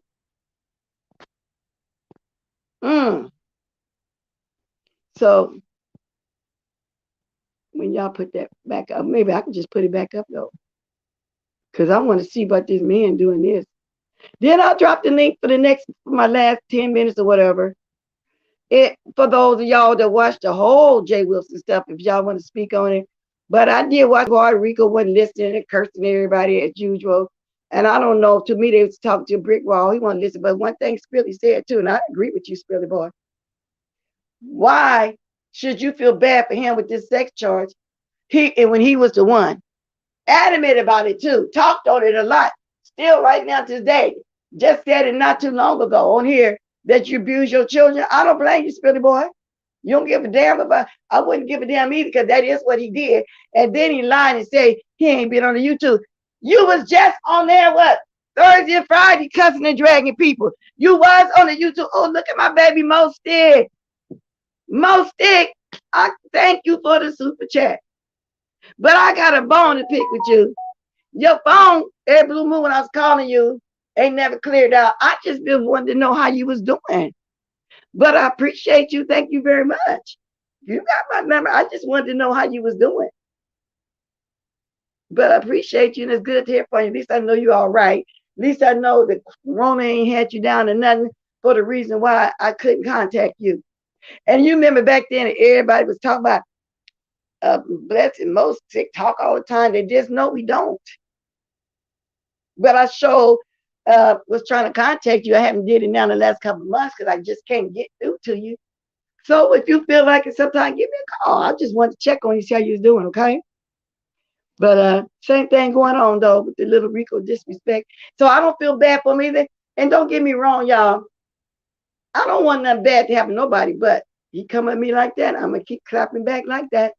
So when y'all put that back up, maybe I can just put it back up though, because I want to see what this man doing this. Then I'll drop the link for my last 10 minutes or whatever. For those of y'all that watched the whole Jay Wilson stuff, if y'all want to speak on it. But I did watch RICO wasn't listening and cursing everybody as usual. And I don't know, to me, they was talking to a brick wall. He wasn't listening. But one thing Spilly said too, and I agree with you, Spilly boy. Why should you feel bad for him with this sex charge? When he was the one. Adamant about it too. Talked on it a lot. Still right now today. Just said it not too long ago on here that you abuse your children. I don't blame you, Spilly boy. You don't give a damn about. I wouldn't give a damn either because that is what he did. And then he lied and said he ain't been on the YouTube. You was just on there what? Thursday and Friday cussing and dragging people. You was on the YouTube. Oh, look at my baby Mo Stick. Mo Stick, I thank you for the super chat. But I got a bone to pick with you. Your phone, every blue moon when I was calling you, ain't never cleared out. I just been wanting to know how you was doing. But I appreciate you. Thank you very much. You got my number. I just wanted to know how you was doing. But I appreciate you, and it's good to hear from you. At least I know you're all right. At least I know that Corona ain't had you down to nothing for the reason why I couldn't contact you. And you remember back then, everybody was talking about blessing most sick talk all the time. They just know we don't. But I sure was trying to contact you. I haven't did it now in the last couple of months because I just can't get through to you. So if you feel like it sometime, give me a call. I just want to check on you, see how you're doing, okay? But same thing going on, though, with the little RICO disrespect. So I don't feel bad for me either. And don't get me wrong, y'all. I don't want nothing bad to happen to nobody, but he come at me like that, I'm going to keep clapping back like that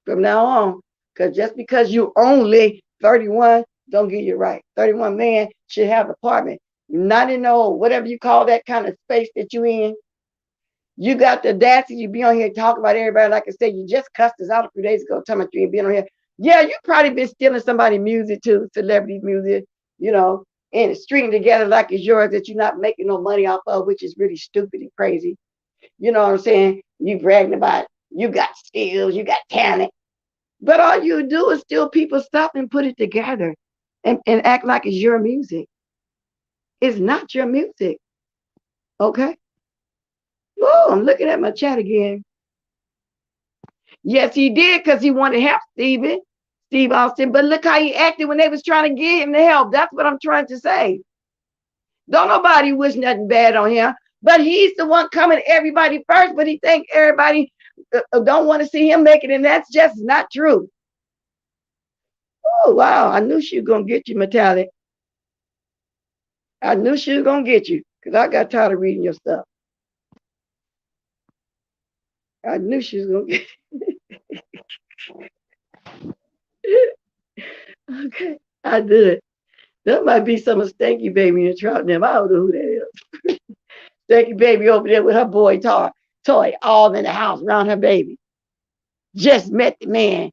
from now on. Because just because you only 31, don't get you right. 31 man should have an apartment. Not in no, whatever you call that kind of space that you in. You got the audacity to be on here talking about everybody. Like I said, you just cussed us out a few days ago, talking about you ain't been on here. Yeah, you probably been stealing somebody's music too, celebrity music, and stringing together like it's yours that you're not making no money off of, which is really stupid and crazy. You know what I'm saying? You bragging about you got skills, you got talent. But all you do is steal people's stuff and put it together and act like it's your music. It's not your music. Okay? Oh, I'm looking at my chat again. Yes, he did because he wanted to help Steve Austin. But look how he acted when they was trying to get him the help. That's what I'm trying to say. Don't nobody wish nothing bad on him. But he's the one coming everybody first. But he think everybody don't want to see him make it. And that's just not true. Oh, wow. I knew she was going to get you, Metallic. I knew she was going to get you because I got tired of reading your stuff. I knew she was going to get you. Okay, I did. That might be some Stanky Baby and Trout them. I don't know who that is. Thank you, baby, over there with her boy toy all in the house around her baby. Just met the man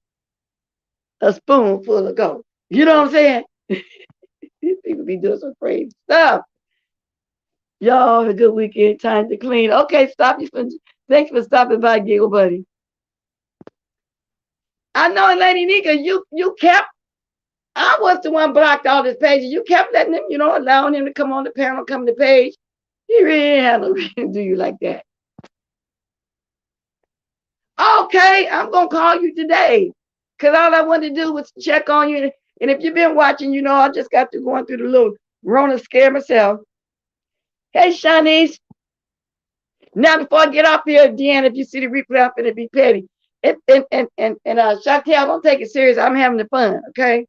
a spoonful ago. You know what I'm saying? These people be doing some crazy stuff. Y'all have a good weekend. Time to clean. Okay, stop you. Thanks for stopping by, Giggle Buddy. I know, Lady Nika, you kept. I was the one blocked all his pages. You kept letting him, allowing him to come on the panel, come to the page. He really didn't have no reason to do you like that. Okay, I'm gonna call you today, cause all I wanted to do was check on you. And if you've been watching, I just got to going through the little Rona scare myself. Hey, Shanice. Now, before I get off here, Deanna, if you see the replay, I'm gonna be petty. And Chantel, don't take it serious. I'm having the fun, okay?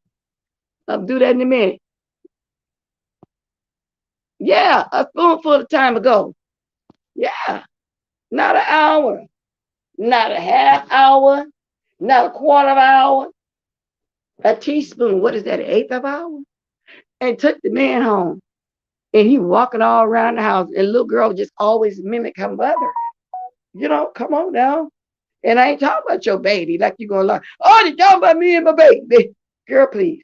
I'll do that in a minute. Yeah, a spoonful of time ago. Yeah, not an hour, not a half hour, not a quarter of an hour, a teaspoon. What is that, an eighth of an hour? And took the man home. And he walking all around the house. And little girl just always mimic her mother. Come on now. And I ain't talking about your baby like you're going to lie. Oh, you're talking about me and my baby. Girl, please.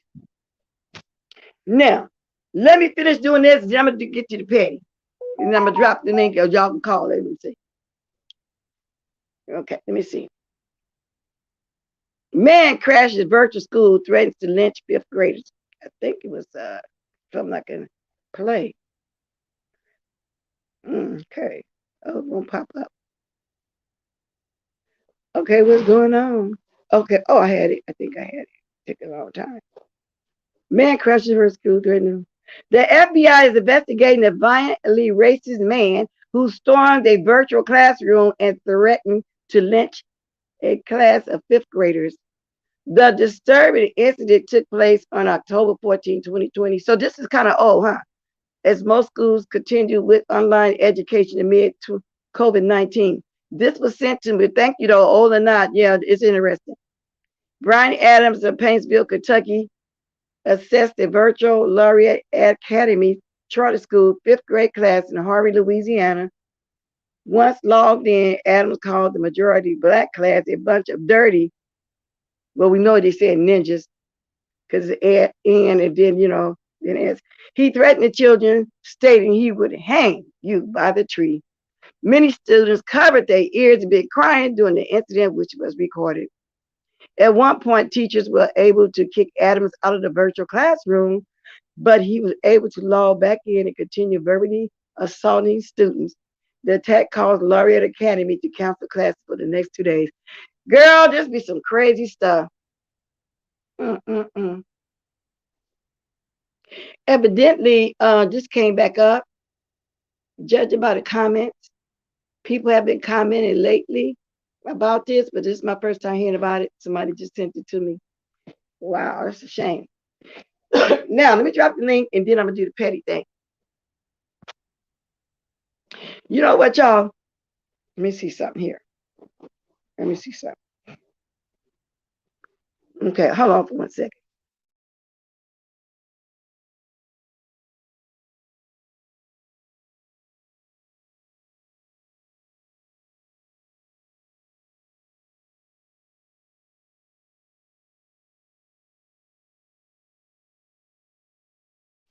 Now, let me finish doing this. And I'm going to get you the petty. And I'm going to drop the link. Y'all can call it. Let me see. Okay, let me see. Man crashes virtual school, threatens to lynch fifth graders. I think it was something like a play. Okay. Oh, it won't pop up. Okay, what's going on? Okay. Oh, I had it. I think I had it. It took a long time. Man crashes virtual school, threatening. The FBI is investigating a violently racist man who stormed a virtual classroom and threatened to lynch a class of fifth graders. The disturbing incident took place on October 14, 2020. So this is kind of old, huh? As most schools continue with online education amid COVID-19. This was sent to me. Thank you, though, old or not. Yeah, it's interesting. Brian Adams of Paintsville, Kentucky, assessed the virtual Laureate Academy charter school fifth grade class in Harvey, Louisiana. Once logged in, Adams called the majority black class a bunch of dirty. Well, we know they said ninjas because N and then, then S. He threatened the children, stating he would hang you by the tree. Many students covered their ears and began crying during the incident, which was recorded. At one point, teachers were able to kick Adams out of the virtual classroom, but he was able to log back in and continue verbally assaulting students. The attack caused Laureate Academy to cancel classes for the next 2 days. Girl, this be some crazy stuff. Evidently, this came back up. Judging by the comments, people have been commenting lately about this, but this is my first time hearing about it. Somebody just sent it to me. Wow, that's a shame. Now, let me drop the link, and then I'm going to do the petty thing. You know what, y'all? Let me see something here. Let me see something. Okay, hold on for 1 second.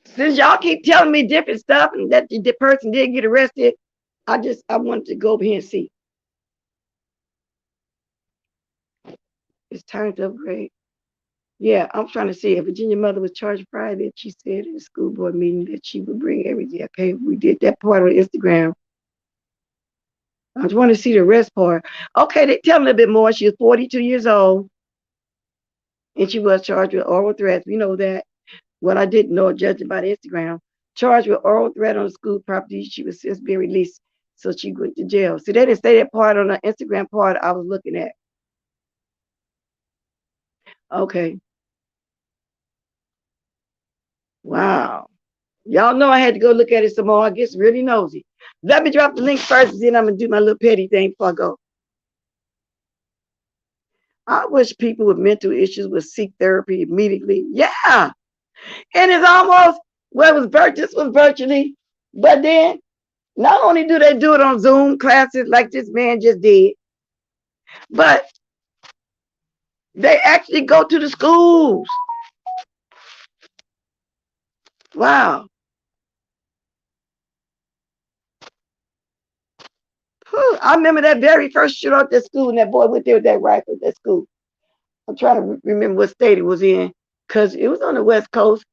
Since y'all keep telling me different stuff and that the person did get arrested, I wanted to go over here and see. It's time to upgrade. Yeah, I'm trying to see. A Virginia mother was charged Friday. She said in a school board meeting that she would bring everything. Okay, we did that part on Instagram. I just want to see the rest part. Okay, they tell me a bit more. She was 42 years old, and she was charged with oral threats. We know that. What I didn't know, judging by the Instagram, charged with oral threat on the school property. She was since being released, so she went to jail. See, they didn't say that part on the Instagram part I was looking at. Okay. Wow. Y'all know I had to go look at it some more. I guess really nosy. Let me drop the link first, then I'm going to do my little petty thing before I go. I wish people with mental issues would seek therapy immediately. Yeah. And it's almost, this was virtually, but then Not only do they do it on Zoom classes like this man just did, but they actually go to the schools. Wow. Whew. I remember that very first shootout at that school, and that boy went there with that rifle at that school. I'm trying to remember what state it was in, because it was on the West Coast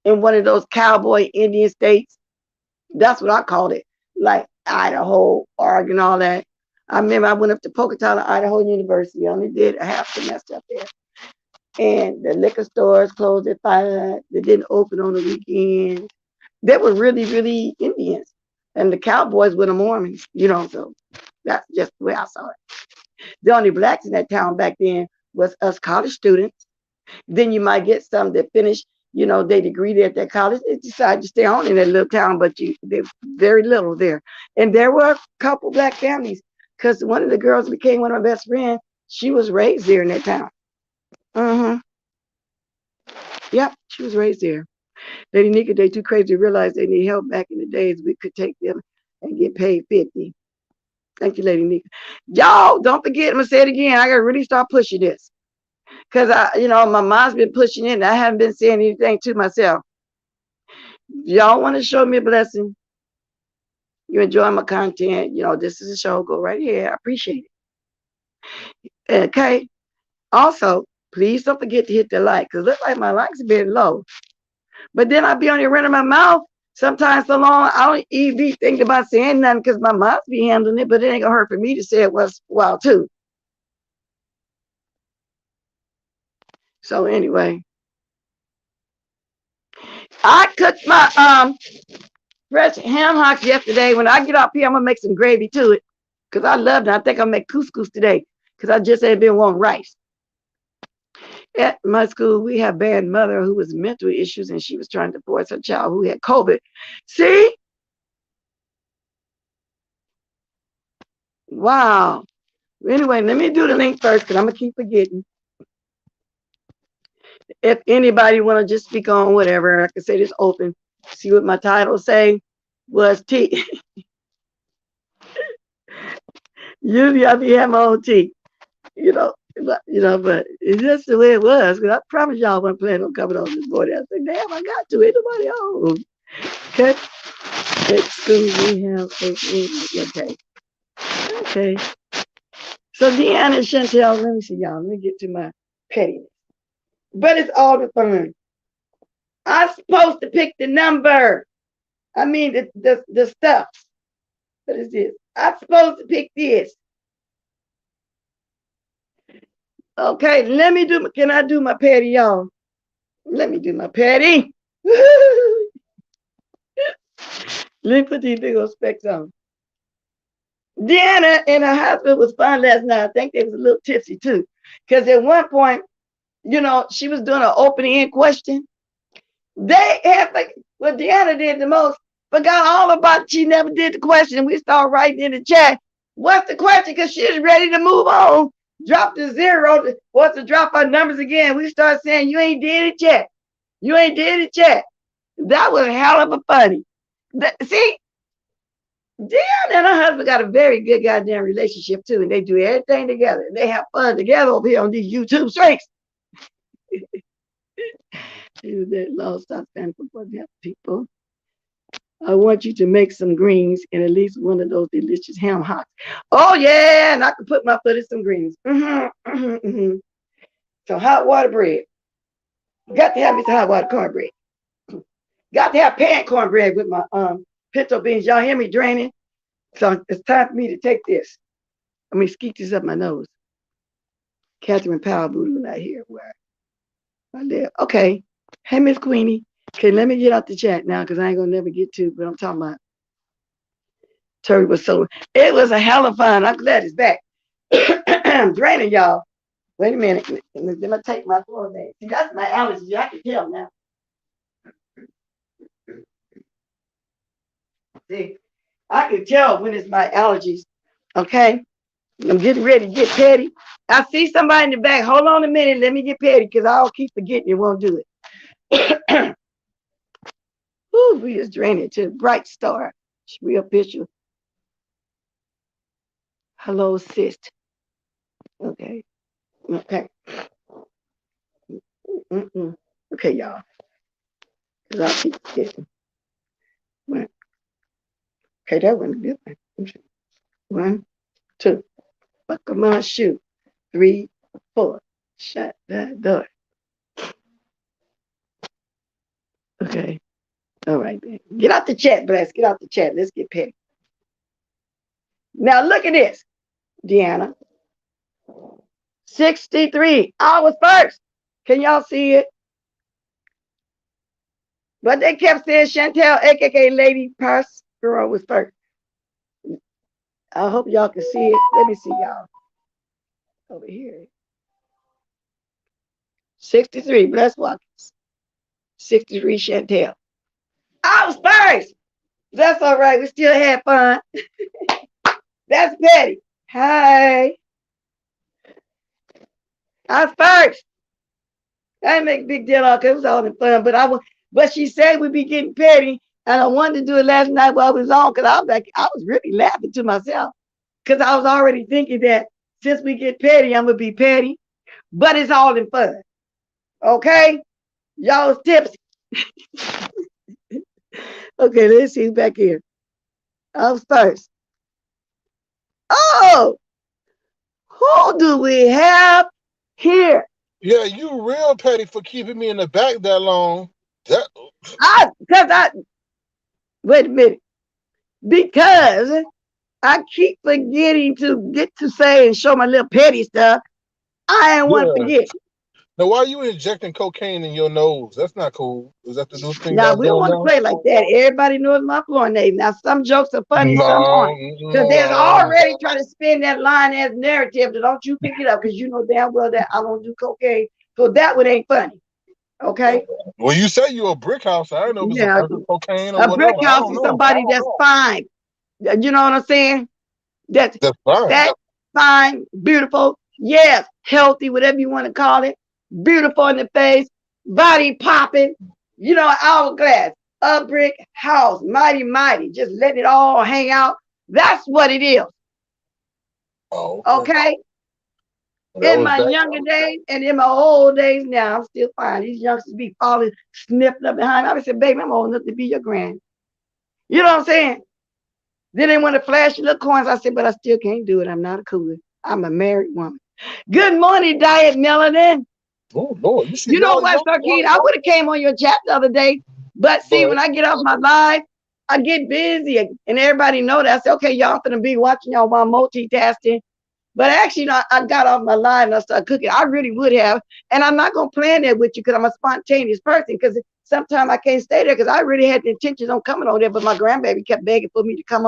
in one of those cowboy Indian states. That's what I called it, like Idaho, Oregon, all that. I remember I went up to Pocatello, Idaho University. I only did a half semester up there. And the liquor stores closed at 5. They didn't open on the weekends. They were really, really Indians. And the cowboys were the Mormons, so that's just the way I saw it. The only blacks in that town back then was us college students. Then you might get some that finish, their degree there at that college. They decide to stay on in that little town, but there's very little there. And there were a couple black families, because one of the girls became one of my best friends. She was raised there in that town. Yep, she was raised there. Lady Nika, they too crazy to realize they need help. Back in the days, we could take them and get paid 50. Thank you, Lady Nika. Y'all, don't forget, I'm going to say it again. I got to really start pushing this. Because, my mom's been pushing it, and I haven't been saying anything to myself. Y'all want to show me a blessing? You enjoy my content. This is a show. Go right here. I appreciate it. Okay. Also, please don't forget to hit the like, because it looks like my likes are been low. But then I be on here running my mouth sometimes so long, I don't even be thinking about saying nothing, because my mouth be handling it, but it ain't going to hurt for me to say it once in a while, too. So anyway, I cooked my fresh ham hocks yesterday. When I get up here, I'm going to make some gravy to it, because I love it. I think I'll make couscous today, because I just ain't been wanting rice. At my school, we have bad mother who was mental issues, and she was trying to force her child who had COVID. See? Wow. Anyway, let me do the link first, because I'm going to keep forgetting. If anybody want to just speak on whatever, I can say this open. See what my title say was tea. Usually I be having my own tea, but it's just the way it was. Because I promise y'all I wasn't planning on coming on this morning. I said, damn, I got to. Ain't nobody home. Okay. At school we have okay. Okay. So Deanna and Chantel, let me see y'all. Let me get to my pettiness. But it's all the fun. I'm supposed to pick the number. I mean the stuff. What is this? I'm supposed to pick this. Okay, can I do my petty, y'all? Let me do my petty. Let me put these big old specs on. Deanna and her husband was fine last night. I think they was a little tipsy too. Because at one point, she was doing an open-end question. They had, what Deanna did the most, forgot all about it. She never did the question. We started writing in the chat, what's the question? Because she was ready to move on. Drop the 0, wants to drop our numbers again. We start saying, you ain't did it yet. You ain't did it yet. That was hell of a funny. See, Deanna and her husband got a very good goddamn relationship too, and they do everything together. They have fun together over here on these YouTube streams. That law stop standing for deaf people. I want you to make some greens and at least one of those delicious ham hocks. Oh yeah, and I can put my foot in some greens. So hot water bread. Got to have me some hot water cornbread. Got to have pan cornbread with my pinto beans. Y'all hear me draining? So it's time for me to take this. I mean, skeet this up my nose. Catherine Powell Booty not here where I live. Okay. Hey, Miss Queenie. Okay, let me get out the chat now, because I ain't gonna never get to, but I'm talking about Terry was so, it was a hell of fun. I'm glad it's back. I'm draining, y'all. Wait a minute. Let me take my floor back. See, that's my allergies. I can tell now. See, I can tell when it's my allergies. Okay? I'm getting ready to get petty. I see somebody in the back. Hold on a minute. Let me get petty, because I'll keep forgetting it won't do it. Ooh, we just drained it to Bright Star. We official. Hello, sis. Okay. Okay. Mm-mm. Okay, y'all. Cause I keep forgetting. One. Okay, that wasn't a good one. 1, 2. Buckle my shoe. 3, 4. Shut that door. Okay. All right, man. Get out the chat, Bless. Get out the chat. Let's get petty. Now look at this, Deanna. 63. I was first. Can y'all see it? But they kept saying Chantel, aka Lady Purse Girl, was first. I hope y'all can see it. Let me see y'all. Over here. 63. Bless Watkins. 63 Chantel. I was first. That's all right. We still had fun. That's Betty. Hi. I was first. I didn't make a big deal out because it was all in fun. But she said we'd be getting petty. And I wanted to do it last night while I was on because I was really laughing to myself. Because I was already thinking that since we get petty, I'm gonna be petty. But it's all in fun. Okay? Y'all's tipsy. Okay, let's see back here. I was first. Oh, who do we have here? Yeah, you real petty for keeping me in the back that long. Wait a minute. Because I keep forgetting to get to say and show my little petty stuff. I ain't want to forget. Now, why are you injecting cocaine in your nose? That's not cool. Is that the new thing Now, y'all we don't doing want to now? play like that. Everybody knows my floor name. Now, some jokes are funny, some aren't. Because there's No. already trying to spin that line as narrative that don't you pick it up because you know damn well that I don't do cocaine. So that one ain't funny. Okay? Well, you say you're a brick house. I don't know if it's a Yeah, person cocaine or a brick whatever. I house don't is know. somebody that's fine. You know what I'm saying? That's fine. That fine, beautiful, yes, healthy, whatever you want to call it, beautiful in the face, body popping, hourglass, a brick house, mighty, just let it all hang out. That's what it is. Oh, okay? In my younger days and in my old days now, I'm still fine. These youngsters be falling, sniffing up behind me. I said, baby, I'm old enough to be your grand. You know what I'm saying? Then they want to flash little coins. I said, but I still can't do it. I'm not a cooler. I'm a married woman. Good morning, Diet Melanin. Oh, Lord. You know what, Sarkeen? I would have came on your chat the other day, but see, when I get off my live, I get busy, and everybody know that. I say, okay, y'all finna be watching y'all while multitasking. But actually, I got off my live and I started cooking. I really would have, and I'm not gonna plan that with you because I'm a spontaneous person. Because sometimes I can't stay there because I really had the intentions on coming over there, but my grandbaby kept begging for me to come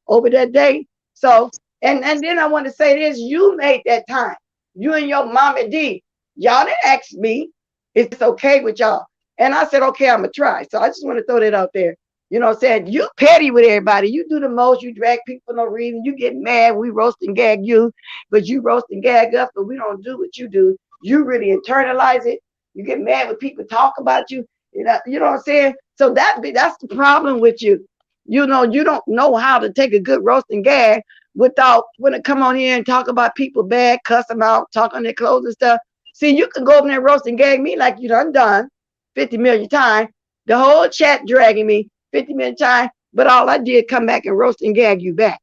over that day. So, and then I want to say this: you made that time. You and your mama D. Y'all didn't ask me. It's okay with y'all, and I said, okay, I'm gonna try. So I just want to throw that out there. You know what I'm saying? You petty with everybody. You do the most. You drag people for no reason. You get mad. We roast and gag you, but you roast and gag us, but we don't do what you do. You really internalize it. You get mad when people talk about you. You know what I'm saying? So that's the problem with you. You don't know how to take a good roast and gag without when it come on here and talk about people bad, cuss them out, talk on their clothes and stuff. See, you can go over there and roast and gag me like you done 50 million times. The whole chat dragging me 50 million times, but all I did come back and roast and gag you back.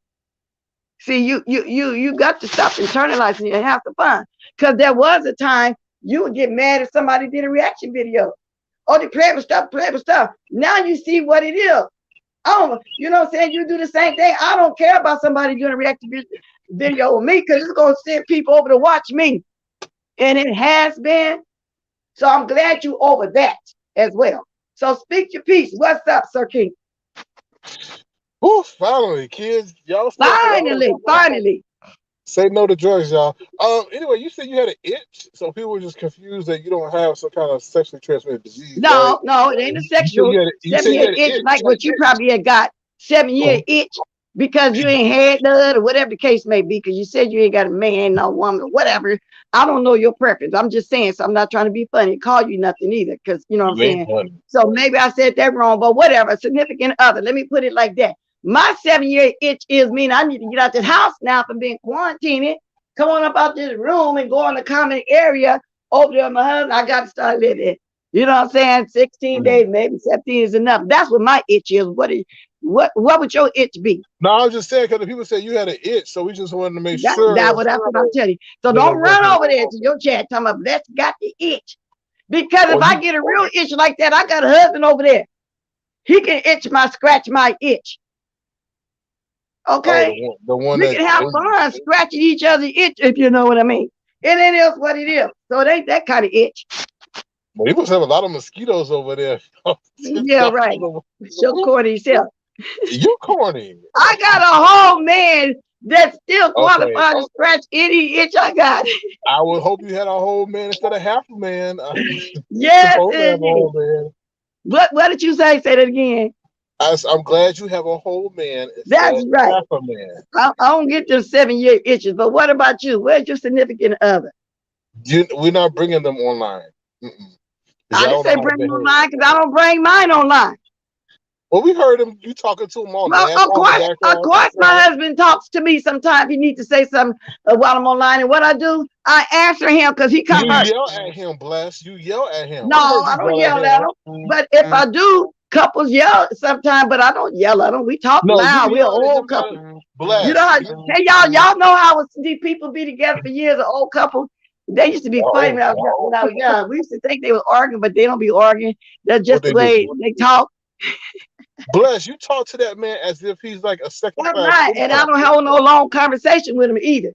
See, you got to stop internalizing and have some fun. Because there was a time you would get mad if somebody did a reaction video. Oh, they play with stuff. Now you see what it is. Oh, you know what I'm saying? You do the same thing. I don't care about somebody doing a reaction video with me because it's going to send people over to watch me. And it has been. So I'm glad you over that as well. So speak your piece. What's up, Sir King? Oh, finally, kids. Y'all finally. Say no to drugs, y'all. Anyway, you said you had an itch, so people were just confused that you don't have some kind of sexually transmitted disease. No, it ain't a sexual. You said you had an itch like what you probably had got. 7-year itch because you ain't had none or whatever the case may be. Because you said you ain't got a man, no woman, or whatever. I don't know your preference. I'm just saying. So I'm not trying to be funny, call you nothing either. Because you know what I'm saying. So maybe I said that wrong, but whatever. Significant other. Let me put it like that. My 7-year itch is mean I need to get out this house now from being quarantined. Come on up out this room and go in the common area over there with my husband. I got to start living. You know what I'm saying? 16 days, maybe 17 is enough. That's what my itch is. What would your itch be? No, I was just saying because the people said you had an itch, so we just wanted to make sure. That's what I'm telling you. So don't run over there to your chat talking about let's got the itch. Because if I get a real itch like that, I got a husband over there. He can scratch my itch. Okay? The one we can have fun scratching each other's itch, if you know what I mean. It ain't else what it is. So it ain't that kind of itch. Well, you must have a lot of mosquitoes over there. Yeah, right. So corny yourself. You corny. I got a whole man that still qualified to scratch any itch I got. I would hope you had a whole man instead of half a man. Yes. What did you say? Say that again. I'm glad you have a whole man. That's right. Half a man. I don't get them 7-year itches, but what about you? Where's your significant other? We're not bringing them online. I didn't say bring them online because I don't bring mine online. Well, we heard him. You talking to him on of course, my husband talks to me sometimes. He needs to say something while I'm online, and what I do, I answer him because he comes. You yell at him, bless. You yell at him. No, I don't yell at him. But if I do, couples yell sometimes, but I don't yell at them. We talk loud. We're old couple. Bless. You know, hey, y'all know how these people be together for years, an old couple. They used to be fighting when I was young. We used to think they were arguing, but they don't be arguing. That's just the way they talk. Bless, you talk to that man as if he's like a second class. Right, and I don't have no long conversation with him either.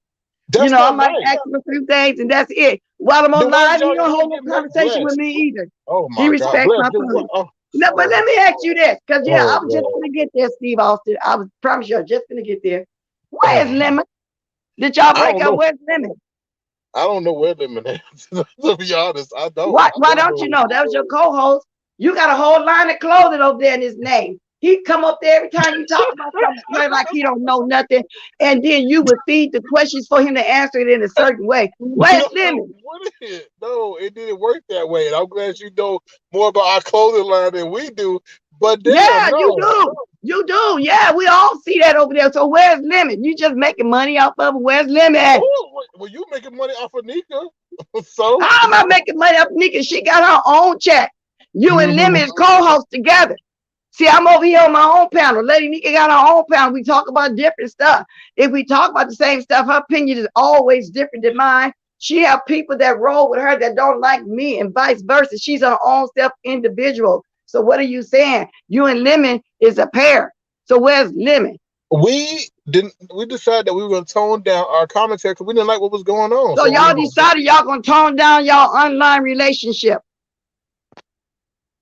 You know, I might ask him a few things, and that's it. While I'm online, he don't hold no conversation with me either. Oh my God. He respects my phone. No, but let me ask you this, because I was just gonna get there, Steve Austin. I was promise you, I was just gonna get there. Where's Lemon? Did y'all break up? Where's Lemon? I don't know where Lemon is. To be honest, I don't. Why don't you know? That was your co-host. You got a whole line of clothing over there in his name. He'd come up there every time you talk about something like he don't know nothing, and then you would feed the questions for him to answer it in a certain way. Where's Lemon? No, it didn't work that way, and I'm glad you know more about our clothing line than we do. But yeah, you do. Yeah, we all see that over there. So where's Lemon? You just making money off of it. Where's Lemon at? Well, you making money off of Nika. So how am I making money off of Nika? She got her own check. You and Lemon is co-host together. See, I'm over here on my own panel. Lady Nika got her own panel. We talk about different stuff. If we talk about the same stuff, her opinion is always different than mine. She have people that roll with her that don't like me and vice versa. She's her own self individual. So what are you saying? You and Lemon is a pair. So where's Lemon? We decided that we were going to tone down our commentary because we didn't like what was going on. So y'all decided y'all going to tone down y'all online relationship.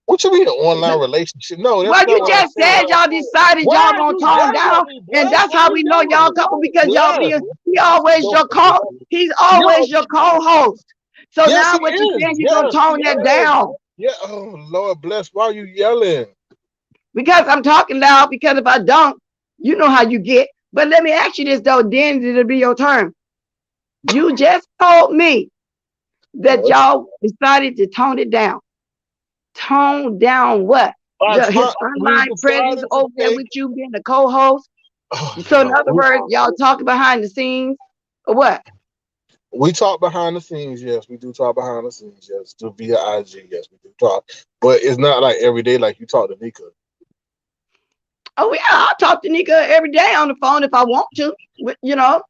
What you mean an online relationship? No. Well, you just said y'all decided y'all gonna tone down, and that's how we know y'all couple because y'all he always your he's always your co-host. So now what you saying you gonna tone that down? Yeah. Oh Lord bless. Why are you yelling? Because I'm talking loud. Because if I don't, you know how you get. But let me ask you this though. Then it'll be your turn. You just told me that y'all decided to tone it down. Tone down what? His online presence over there with you being the co-host. So in other words, y'all talk behind the scenes or what? We talk behind the scenes, yes. We do talk behind the scenes, yes. Via IG, yes, we do talk. But it's not like every day like you talk to Nika. Oh yeah, I'll talk to Nika every day on the phone if I want to, you know.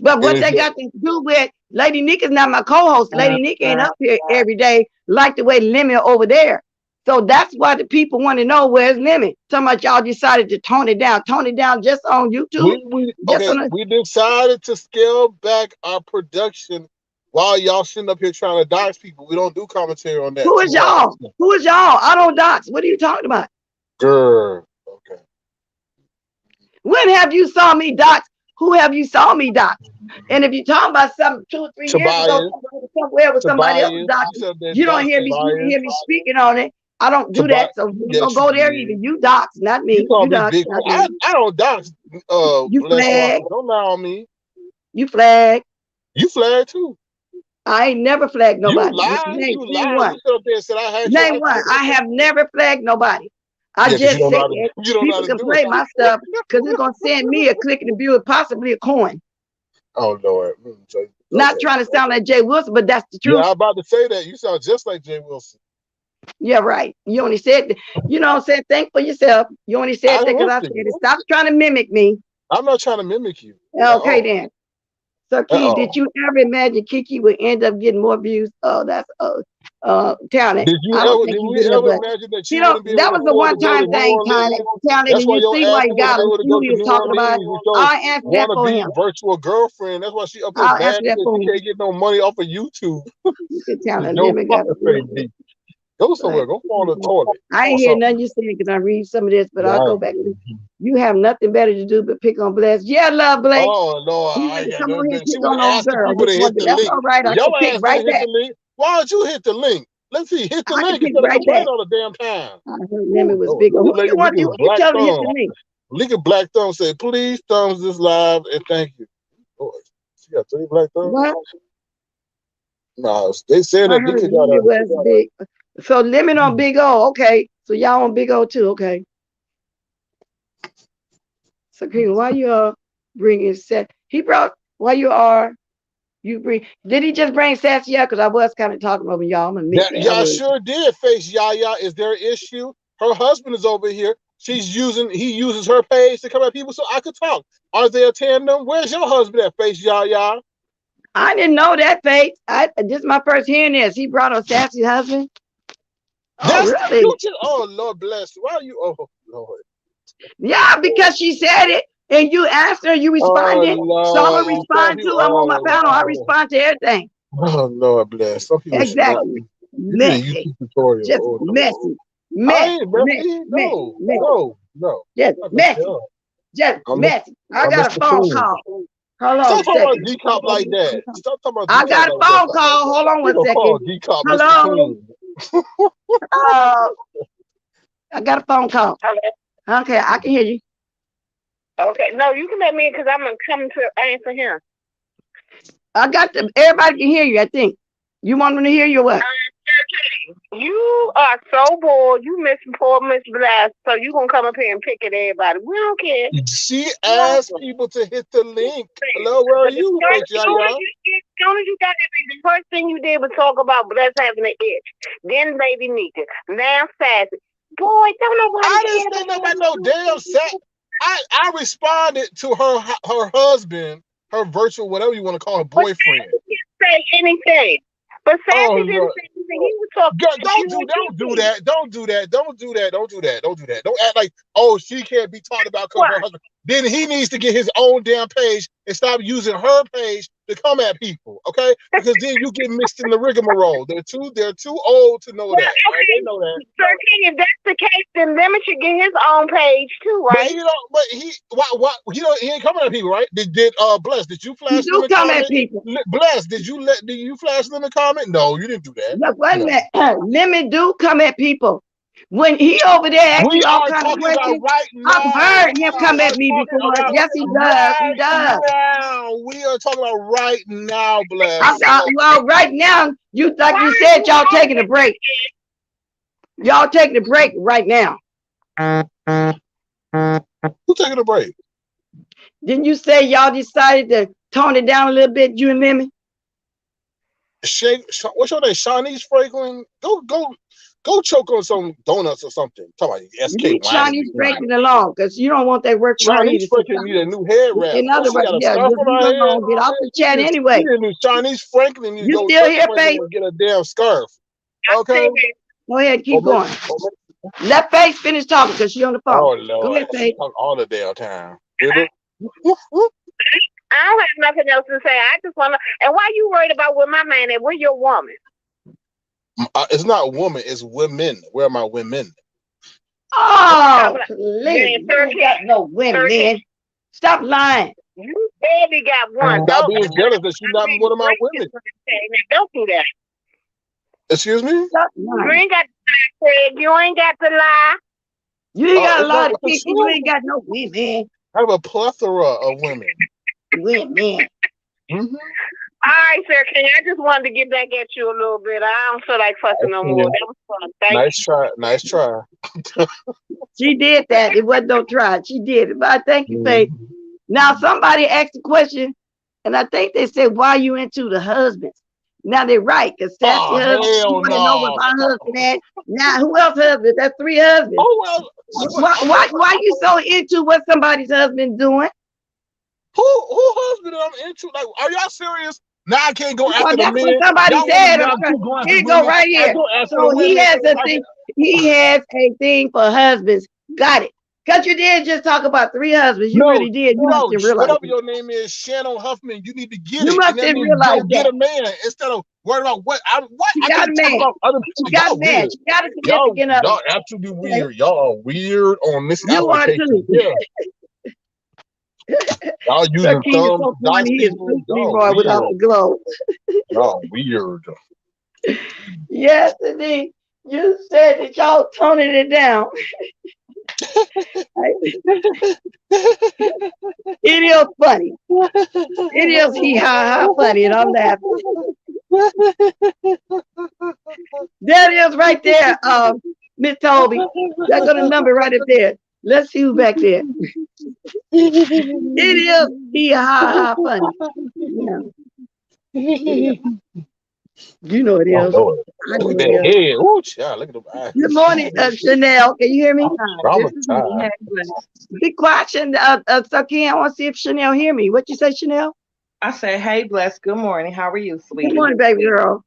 But what they got to do with Lady Nika's not my co-host. Lady Nika ain't up here every day like the way Lemon over there. So that's why the people want to know where's Lemon. Talking about y'all decided to tone it down just on YouTube. We decided to scale back our production while y'all sitting up here trying to dox people. We don't do commentary on that. Who is y'all? Who is y'all? I don't dox. What are you talking about? Girl. Okay. When have you saw me dox? Who have you saw me dox? And if you're talking about something 2 or 3 years ago, somewhere with somebody else doxing, you don't hear me. You hear me speaking on it. I don't do that, so you don't go there either. You dox, not me. You dox, not me. I don't dox. You flag. Don't lie on me. You flag. You flag too. I ain't never flagged nobody. You lied. Name one. Name one. I have never flagged nobody. I Yeah, because just said you don't know how people to can do play it. my stuff because it's gonna send me a click and a view and possibly a coin. Oh Lord. Not Okay. trying to sound like Jay Wilson, but that's the Yeah, truth. I'm about to say that. You sound just like Jay Wilson. Yeah, right. You only said, you know what I'm saying? Think for yourself. You only said that because I said it. Stop trying to mimic me. I'm not trying to mimic you. Okay, then. So, Key, did Uh-oh. you ever imagine Kiki would end up getting more views? Oh, that's talent. Did I don't we think you did, ever but imagine that you you know wouldn't be able that to was a afford to go to one-time New thing, talent. Orleans? Talent, That's and why you your see ass why you wouldn't got be him. able to See go who to he was New talking about. Orleans with your I'll answer that for wannabe him. virtual girlfriend. That's why she up here I'll mad answer that because for she him. can't get no money off of YouTube. You can talent. Yo, Let me fuck got the it. face deep. Go somewhere. Go fall in the toilet I ain't or hear something. nothing you saying because I read some of this, but I'll Yeah. go back. You have nothing better to do but pick on Bless. Yeah, love Blake. Oh Lord, You I want ain't to got come on nothing here better. and She pick would on have old asked the girl. people Just to hit one the day. That's link. all right. I Your can pick ass right didn't hit back. the link. Why don't you hit the link? Let's see, hit the I can link pick instead of right back. complaining all the damn time. I heard Oh Lemon was Lord, big. Who this lady you want to? licking Who you black tell to hit the thumb. link? Licking black thumb say, please thumbs this live and thank you. Lord, she got 3 black thumbs? What? No, they saying I that heard Nika got Lemon was big. So Lemon on Big O. Okay. So y'all on Big O too. Okay. So King, why you bringing set? He brought. Why you bring? Did he just bring Sassy up? Because I was kind of talking over y'all. I'm gonna admit that. that I Y'all was. sure did face Yaya. Is there an issue? Her husband is over here. He uses her page to come at people so I could talk. Are they a tandem? Where's your husband at face Yaya? I didn't know that, Faith. This is my first hearing this. He brought a Sassy husband. Oh, That's really? you just oh Lord bless. Why are you oh Lord? Yeah, because she said it and you asked her, you Oh responded. So I'm Lord. gonna respond too. I'm on my panel. I respond to everything. Oh Lord bless. Some people should not. Exactly. You need a Messy. YouTube tutorial. Just Oh Lord. messy. I Mess. ain't Mess. messy. Mess. No. Mess. No. Just I'm not messy. sure. Just messy. I I'm got a Mr. phone Clean. call. Hold on Stop a talking about second. decop like that. Stop talking about I decop got a like phone that. call. Hold on You one don't call second. decop Mr. Hello. Clean. I got a phone call. Hello. Okay, I can hear you. Okay, no, you can let me in because I'm gonna come to answer him. I got them. Everybody can hear you, I think. You want them to hear you or what? You are so bored. You miss poor Miss Blast, so you gonna come up here and pick at everybody. We don't care. She asked people to hit the link. Hello, where are you? As soon as you got that, the first thing you did was talk about Bless having an itch. Then Lady Nika. Now Sassy. Boy, don't nobody I didn't say nothing about no damn set. I responded to her husband, her virtual, whatever you want to call her boyfriend. Sassy didn't say anything. But Sassy didn't say anything. He was talking. Don't do that. Don't act like, oh, she can't be talked about because her husband. Then he needs to get his own damn page and stop using her page to come at people, okay? Because then you get mixed in the rigmarole. They're too old to know that. Right? They know that. So if that's the case, then Lemon should get his own page too, right? He ain't coming at people, right? Did Bless, did you flash You them do in come at comment? people. Bless, did you flash them in comment? No, you didn't do that. Look, wait a minute. Lemon do come at people. When he over there asking We all are kind of talking about questions, right I've now. heard him come at me before. Yes, he does. He does. Now. We are talking about right now, Bless. Well, right now, you like you said, y'all taking a break. Y'all taking a break right now. Who's taking a break? Didn't you say y'all decided to tone it down a little bit, you and Lemon? What's your name? Shawnee's Franklin? Go choke on some donuts or something. Talking about SK Leave Shawnee's Franklin alone, because you don't want that work from her either. Shawnee's Franklin need a new head wrap. In other words, yeah, just leave her alone. Get off the chat anyway. Shawnee's Franklin need to You go still here, Faith? and get a damn scarf. Okay? Go ahead, keep going. Let Faith finish talking because she's on the phone. Oh, Lord. Go ahead, Faith. Talk all the damn time. I don't have nothing else to say. I just want to. And why you worried about where my man is? Where your woman? It's not woman, it's women. Where are my women? Oh, please. You ain't got no women. Stop lying. You barely got one. Stop being jealous that she's not one of my women. Don't do that. Excuse me? You ain't got to lie. You ain't got to lie. You ain't got a lot of people. You ain't got no women. I have a plethora of women. Women. Mm-hmm. All right, Sir King. I just wanted to get back at you a little bit. I don't feel like fussing no more. That was fun. Thank you. Nice try. She did that. It wasn't no try. She did it. But I thank you, Faith. Now somebody asked a question, and I think they said, "Why you into the husbands?" Now they're right, because Sassy husband, you hell want to know what no. my husband had. Now who else husband? That's 3 husbands. Oh well. Why you so into what somebody's husband doing? Who husband I'm into? Like, are y'all serious? Now I can't go after the That's men. what somebody Y'all said. want me now to go after Here you go women? right I here. go after So the he women. has a thing. He has a thing for husbands. Got it. Because you did just talk about 3 husbands. You really did. You must have realized. Whatever your name is, Shannon Huffman, you need to get You it. must And that have means realized go get that. a man instead of worrying about what I She got a can't talk man. about other people. She got Y'all a man. weird. She got a significant other. Y'all absolutely weird. Y'all are weird on this You are application. too. Yeah. Y'all using King is thumbs, so dots, funny. He is people. Leroy Y'all without weird. the glow. Y'all weird. Yes, indeed. You said that y'all toning it down. It is funny. It is hee-ha-ha funny, and I'm laughing. There it is right there, Miss Toby. That's got a number right up there. Let's see who's back there. It is hee-ha-ha funny. Yeah. You know it is. I know Look it at that is. head. Ooh, child, look at them eyes. Good morning, Chanel. Can you hear me? Traumatized. Be quiet, Chanel. So I want to see if Chanel hear me. What you say, Chanel? I said, hey, Bless, good morning. How are you, sweetie? Good morning, baby girl.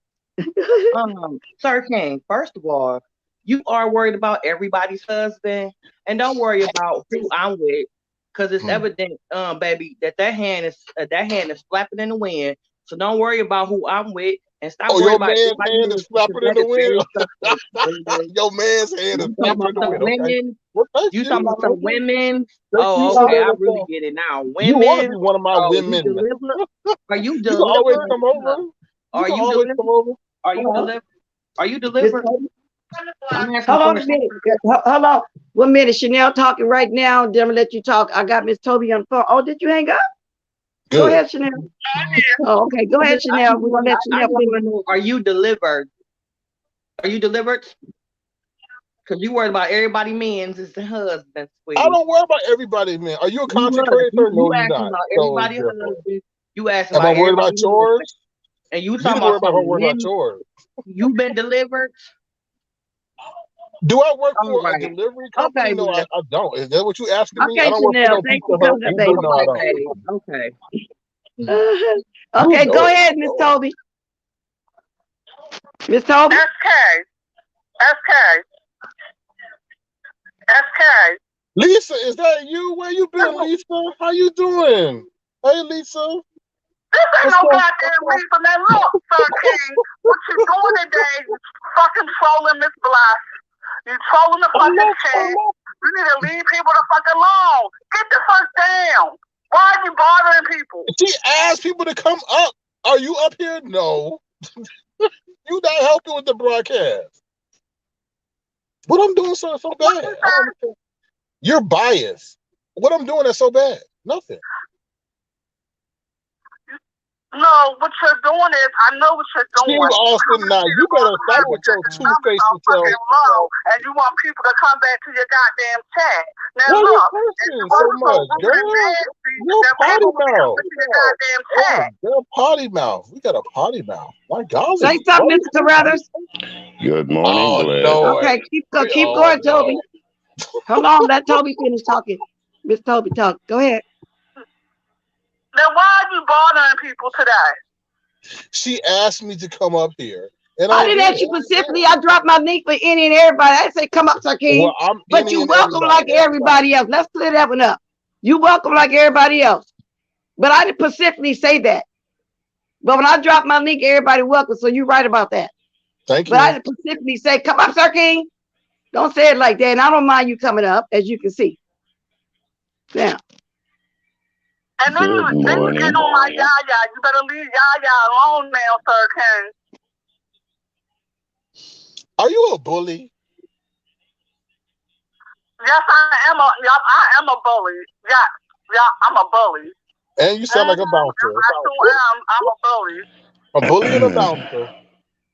Sir King, first of all, you are worried about everybody's husband, and don't worry about who I'm with, because it's evident, baby, that hand is flapping in the wind. So don't worry about who I'm with, and stop worrying about your man's hand is flapping in the wind. Your man's hand is flapping in the wind. Women, Okay. you talking about some women? You Okay, I really get it now. Women, you want to be one of my women. Are you You delivered? can always come over. Are you delivered? Are you delivered? Are you delivered? Hold on a minute. Hold on. 1 minute. Chanel talking right now. Then I'm gonna let you talk. I got Miss Toby on the phone. Oh, did you hang up? Good. Go ahead, Chanel. Oh, okay. Go ahead, Chanel. We're gonna let Chanel. Are you delivered? Are you delivered? Because you worried about everybody men's is the husband, sweetie. I don't worry about everybody, man. Are you a content creator? No, you're not. About everybody husband. You asking about about worried about yours? And you talking about about yours. You been delivered? Do I work for a delivery company? No, I don't. Is that what you asking me? I don't Chanel, work for no baby. Okay. Okay, go ahead, Miss Toby. Miss Toby? SK. Lisa, is that you? Where you been, Lisa? How you doing? Hey, Lisa. This ain't no goddamn Lisa. Now look, Sir King, what you doing today? You fucking trolling Miss Blythe. You trolling the fucking chat. You need to leave people the fuck alone. Get the fuck down. Why are you bothering people? She asked people to come up. Are you up here? No. You not helping with the broadcast. What I'm doing so bad? You're biased. What I'm doing is so bad. Nothing. No, what you're doing is, I know what you're doing. Steve Austin, now you better stop with your two-faced self. And you want people to come back to your goddamn chat. Now look, so much, girl. You're potty mouth. You're potty mouth. We got a potty mouth. My God. Say something, Mr. Carruthers. Good morning, Bless. Okay, keep going, Toby. Hold on, let Toby finish talking. Miss Toby, talk. Go ahead. Now, why are you bothering people today? She asked me to come up here. And I didn't ask you specifically. I dropped my link for any and everybody. I didn't say come up, Sir King. Well, but you welcome like everybody else. Let's clear that one up. You welcome like everybody else. But I didn't specifically say that. But when I dropped my link, everybody welcome. So you're right about that. Thank you. But I didn't specifically say, come up, Sir King. Don't say it like that. And I don't mind you coming up, as you can see. Now. And then you get on my Yaya. You better leave Yaya alone now, Sir King. Are you a bully? Yes, I am a bully. Yeah, I'm a bully. And you sound like a bouncer. I sure am. I'm a bully. A bully and a bouncer.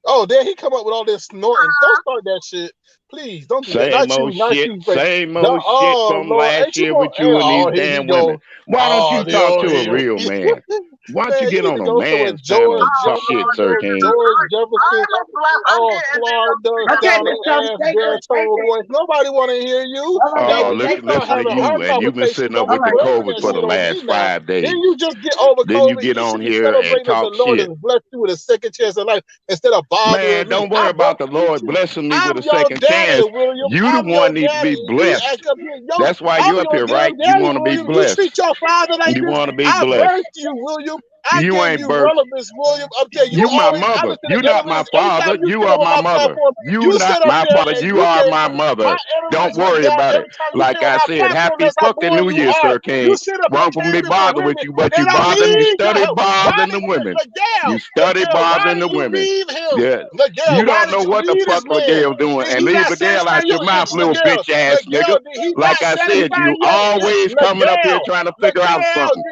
Oh, there he come up with all this snorting. Don't start that shit. Please don't do that. Same old shit. Same old shit from last year with you and these damn women. Why don't you talk to a real man? Why don't you get on a man's panel and talk shit, Sir King? George Jefferson, Claude does down the ass, baritone voice. Nobody want to hear you. Oh, listen to you, and you've been sitting up with the COVID for the last 5 days. Then you just get over COVID. Then you get on here and talk shit. Bless you with a second chance of life instead of bothering me. Man, don't worry about the Lord blessing me with a second chance. You the one needs to be blessed. That's why you're up here, right? You want to be blessed. You treat your father like you want to be I blessed. birthed you, William. You ain't birthed. You my mother. You not my father. You are my mother. You not my father. You are my mother. Don't worry about it. Like I said, happy fucking New Year, Sir King. Wrong for me bothering with you, but you study bothering the women. You study bothering the women. Yeah. You don't know what the fuck Miguel doing. And leave Miguel out your mouth, little bitch ass nigga. Like I said, you always coming up here trying to figure out something.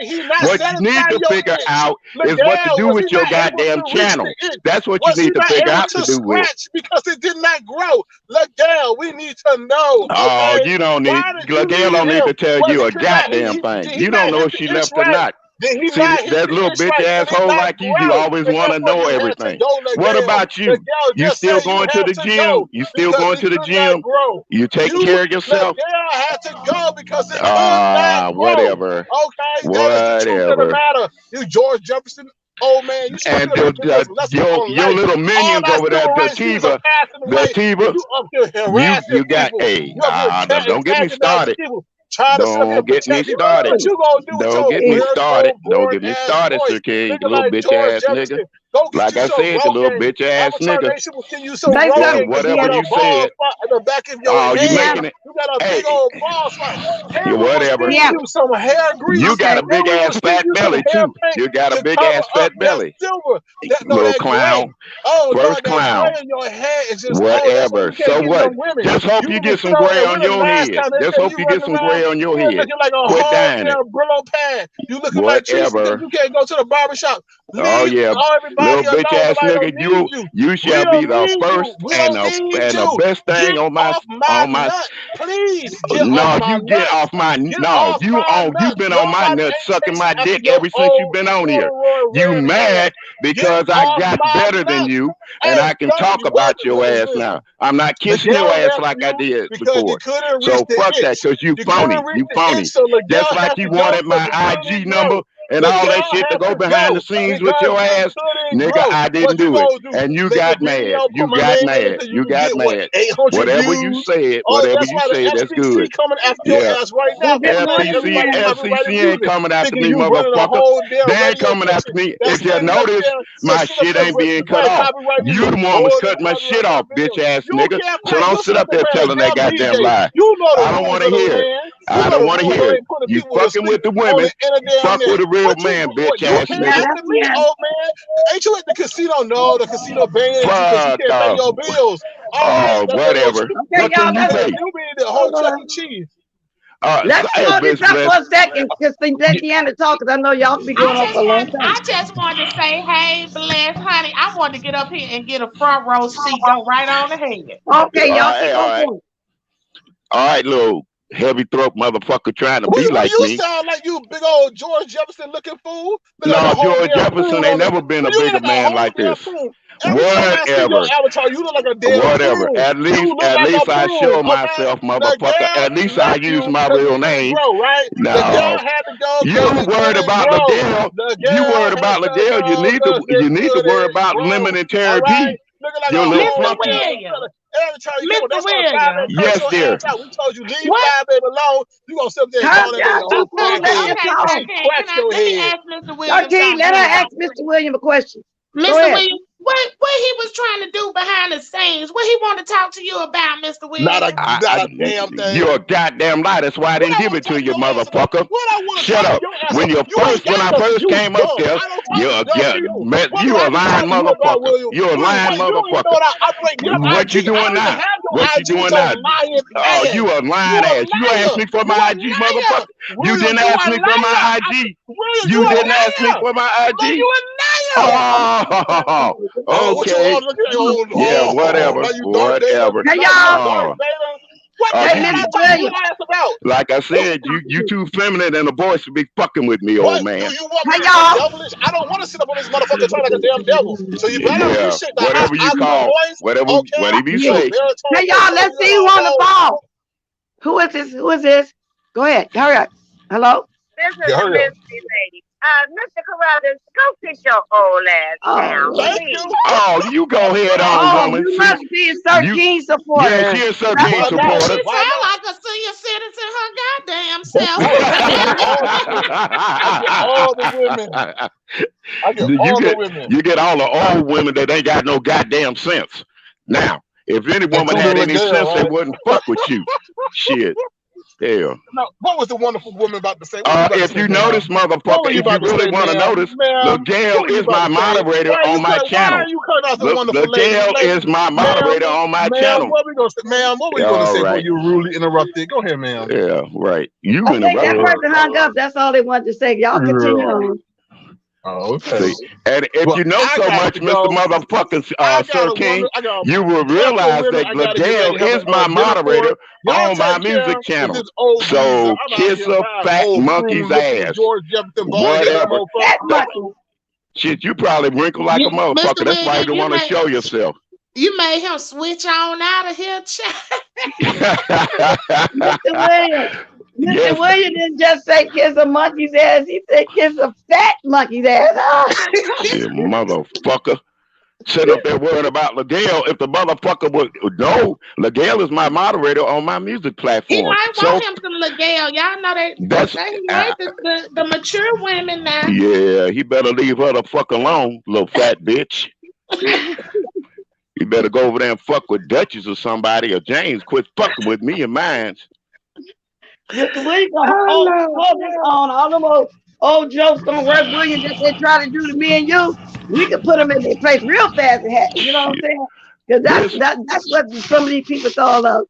What you need to figure out is what to do with your goddamn channel. That's what you need to figure out to do with. Because it did not grow. Miguel, we need to know. Oh, you don't need. Miguel don't need to tell you a goddamn thing. You don't know if she left or not. See, that little bitch asshole like you always want to know everything. What about you? You still going to the gym? You still going to the gym? You taking care of yourself? Had to go because it whatever. Okay, whatever. You George Jefferson, old man. And your little minions over there, the Tiva, you got don't get me started. Don't get me started. Don't get me started. Don't get me started, Sir King. You little bitch ass nigga. Like I said, you little bitch ass nigga. Whatever you said. Oh, you making it? You got a big old ball spot. Whatever. You got a big ass fat belly too. You got a big ass fat belly. Little clown. First clown. Whatever. So what? Just hope you get some gray on your head. Just hope you get some gray on your head. Quit dying it. Whatever. You can't go to the barbershop. Oh yeah, little bitch ass nigga, you shall be the first and the best thing on my. Please. No, you get off my. No, you've been on my nuts sucking my dick ever since you've been on here. You mad because I got better than you and I can talk about your ass now. I'm not kissing your ass like I did before. So fuck that, cause you phony. You phony. Just like you wanted my IG number. And all that shit to go behind the scenes with your ass, nigga, I didn't do it. And you got mad. You got mad. You got mad. Whatever you said, that's good. Yeah. FCC ain't coming after me, motherfucker. They ain't coming after me. If you notice, my shit ain't being cut off. You the one was cutting my shit off, bitch ass nigga. So don't sit up there telling that goddamn lie. I don't want to hear it. I don't want to hear it. You fucking with the women, fuck with a real man, bitch ass nigga. Oh man, ain't you at the casino? No, the casino banned you because you can't pay your bills. Oh, whatever. What can you pay? The whole Chuck E. Cheese. Let's hold this up for a second because let Deanna talk because I know y'all be going on for a long time. I just wanted to say, hey, Bless, honey, I wanted to get up here and get a front row seat, go right on ahead. Okay, y'all. All right, little heavy throat motherfucker trying to be like me. You sound like you big old George Jefferson looking fool. No, George Jefferson ain't never been a bigger man like this. Whatever. You look like a damn whatever. Fool. At least I show myself, motherfucker. At least I use my real name. No. You worried about Miguel. You worried about Miguel. You need to worry about Lemon and Terry P. Your little flunky. Mr. Williams. Yes, dear. We told you leave my baby alone. You gonna sit there and let me ask Mr. Williams. Okay, let her ask Mr. Williams a question. Mr. Williams, what he was trying to do behind the scenes? What he want to talk to you about, Mr. Williams? Not a damn thing. You're a goddamn lie. That's why I didn't give it to you, motherfucker. Shut up. When I first came up there, you're a lying motherfucker. You're a lying motherfucker. What you doing now? What you doing now? Oh, you a lying ass. You asked me for my IG, motherfucker. You didn't ask me for my IG. You didn't ask me for my IG. What you Okay. all looking at? Yeah, whatever. Now you Whatever. Hey, y'all. What the Hey, hell Miss I talking to Williams. your ass about? Like I said, you too feminine and the boys should be fucking with me, What? old man. Do you want me Hey, to y'all. be devilish? I don't want to sit up on this motherfucker trying like a damn devil. So you better Yeah, appreciate the whatever you alpha call, voice. whatever you Yeah. say. Hey, y'all, let's see who on the phone. Who is this? Who is this? Go ahead. Hurry up. Hello? This is a mystery lady. Mr. Carruthers, go sit your old ass down. Thank Please. you. Oh, you go ahead on, woman. You must be a Sir King supporter. Yeah, she a Sir King She supporter. sound like a senior citizen her goddamn self. I get all the women. I get all the women. You get all the old women that ain't got no goddamn sense. Now, if any woman had any sense, they wouldn't fuck with you. Shit. Hell. No, what was the wonderful woman about to say? If you notice, motherfucker, if you really want to notice, LaGale is my moderator on my channel. Why are you cutting out the wonderful lady? LaGale is my moderator on my channel. What were you going to say before you rudely interrupted? Go ahead, ma'am. Yeah, right. You I think that interrupted. person hung up. That's all they wanted to say. Y'all continue on. Oh, okay. And if you know so much, Mr. Motherfucking Sir King, you will realize that LaGale is my moderator on my music channel. So kiss a fat monkey's ass. Whatever. Shit, you probably wrinkle like a motherfucker. That's why you don't want to show yourself. You made him switch on out of here, child. Mr. Williams. Mr. Williams didn't just say kiss a monkey's ass. He said kiss a fat monkey's ass. Shit, motherfucker. Sitting up there worrying about LaGale. If the motherfucker would know, LaGale is my moderator on my music platform. He might want him some LaGale. Y'all know that he like the mature women now. Yeah, he better leave her the fuck alone, little fat bitch. You better go over there and fuck with Duchess or somebody, or James. Quit fucking with me and mine. Mr. Williams hold this on. All them old jokes don't work. Williams that they try to do to me and you, we can put them in their place real fast. You know what I'm saying? Because that's what some of these people throw out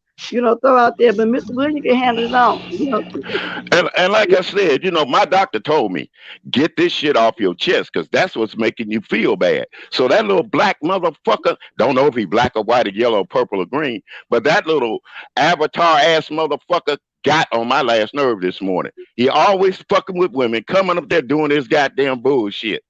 there. But Mr. Williams can handle it on. You know? And like I said, my doctor told me, get this shit off your chest, because that's what's making you feel bad. So that little black motherfucker, don't know if he black or white or yellow or purple or green, but that little avatar ass motherfucker got on my last nerve this morning. He always fucking with women, coming up there doing this goddamn bullshit.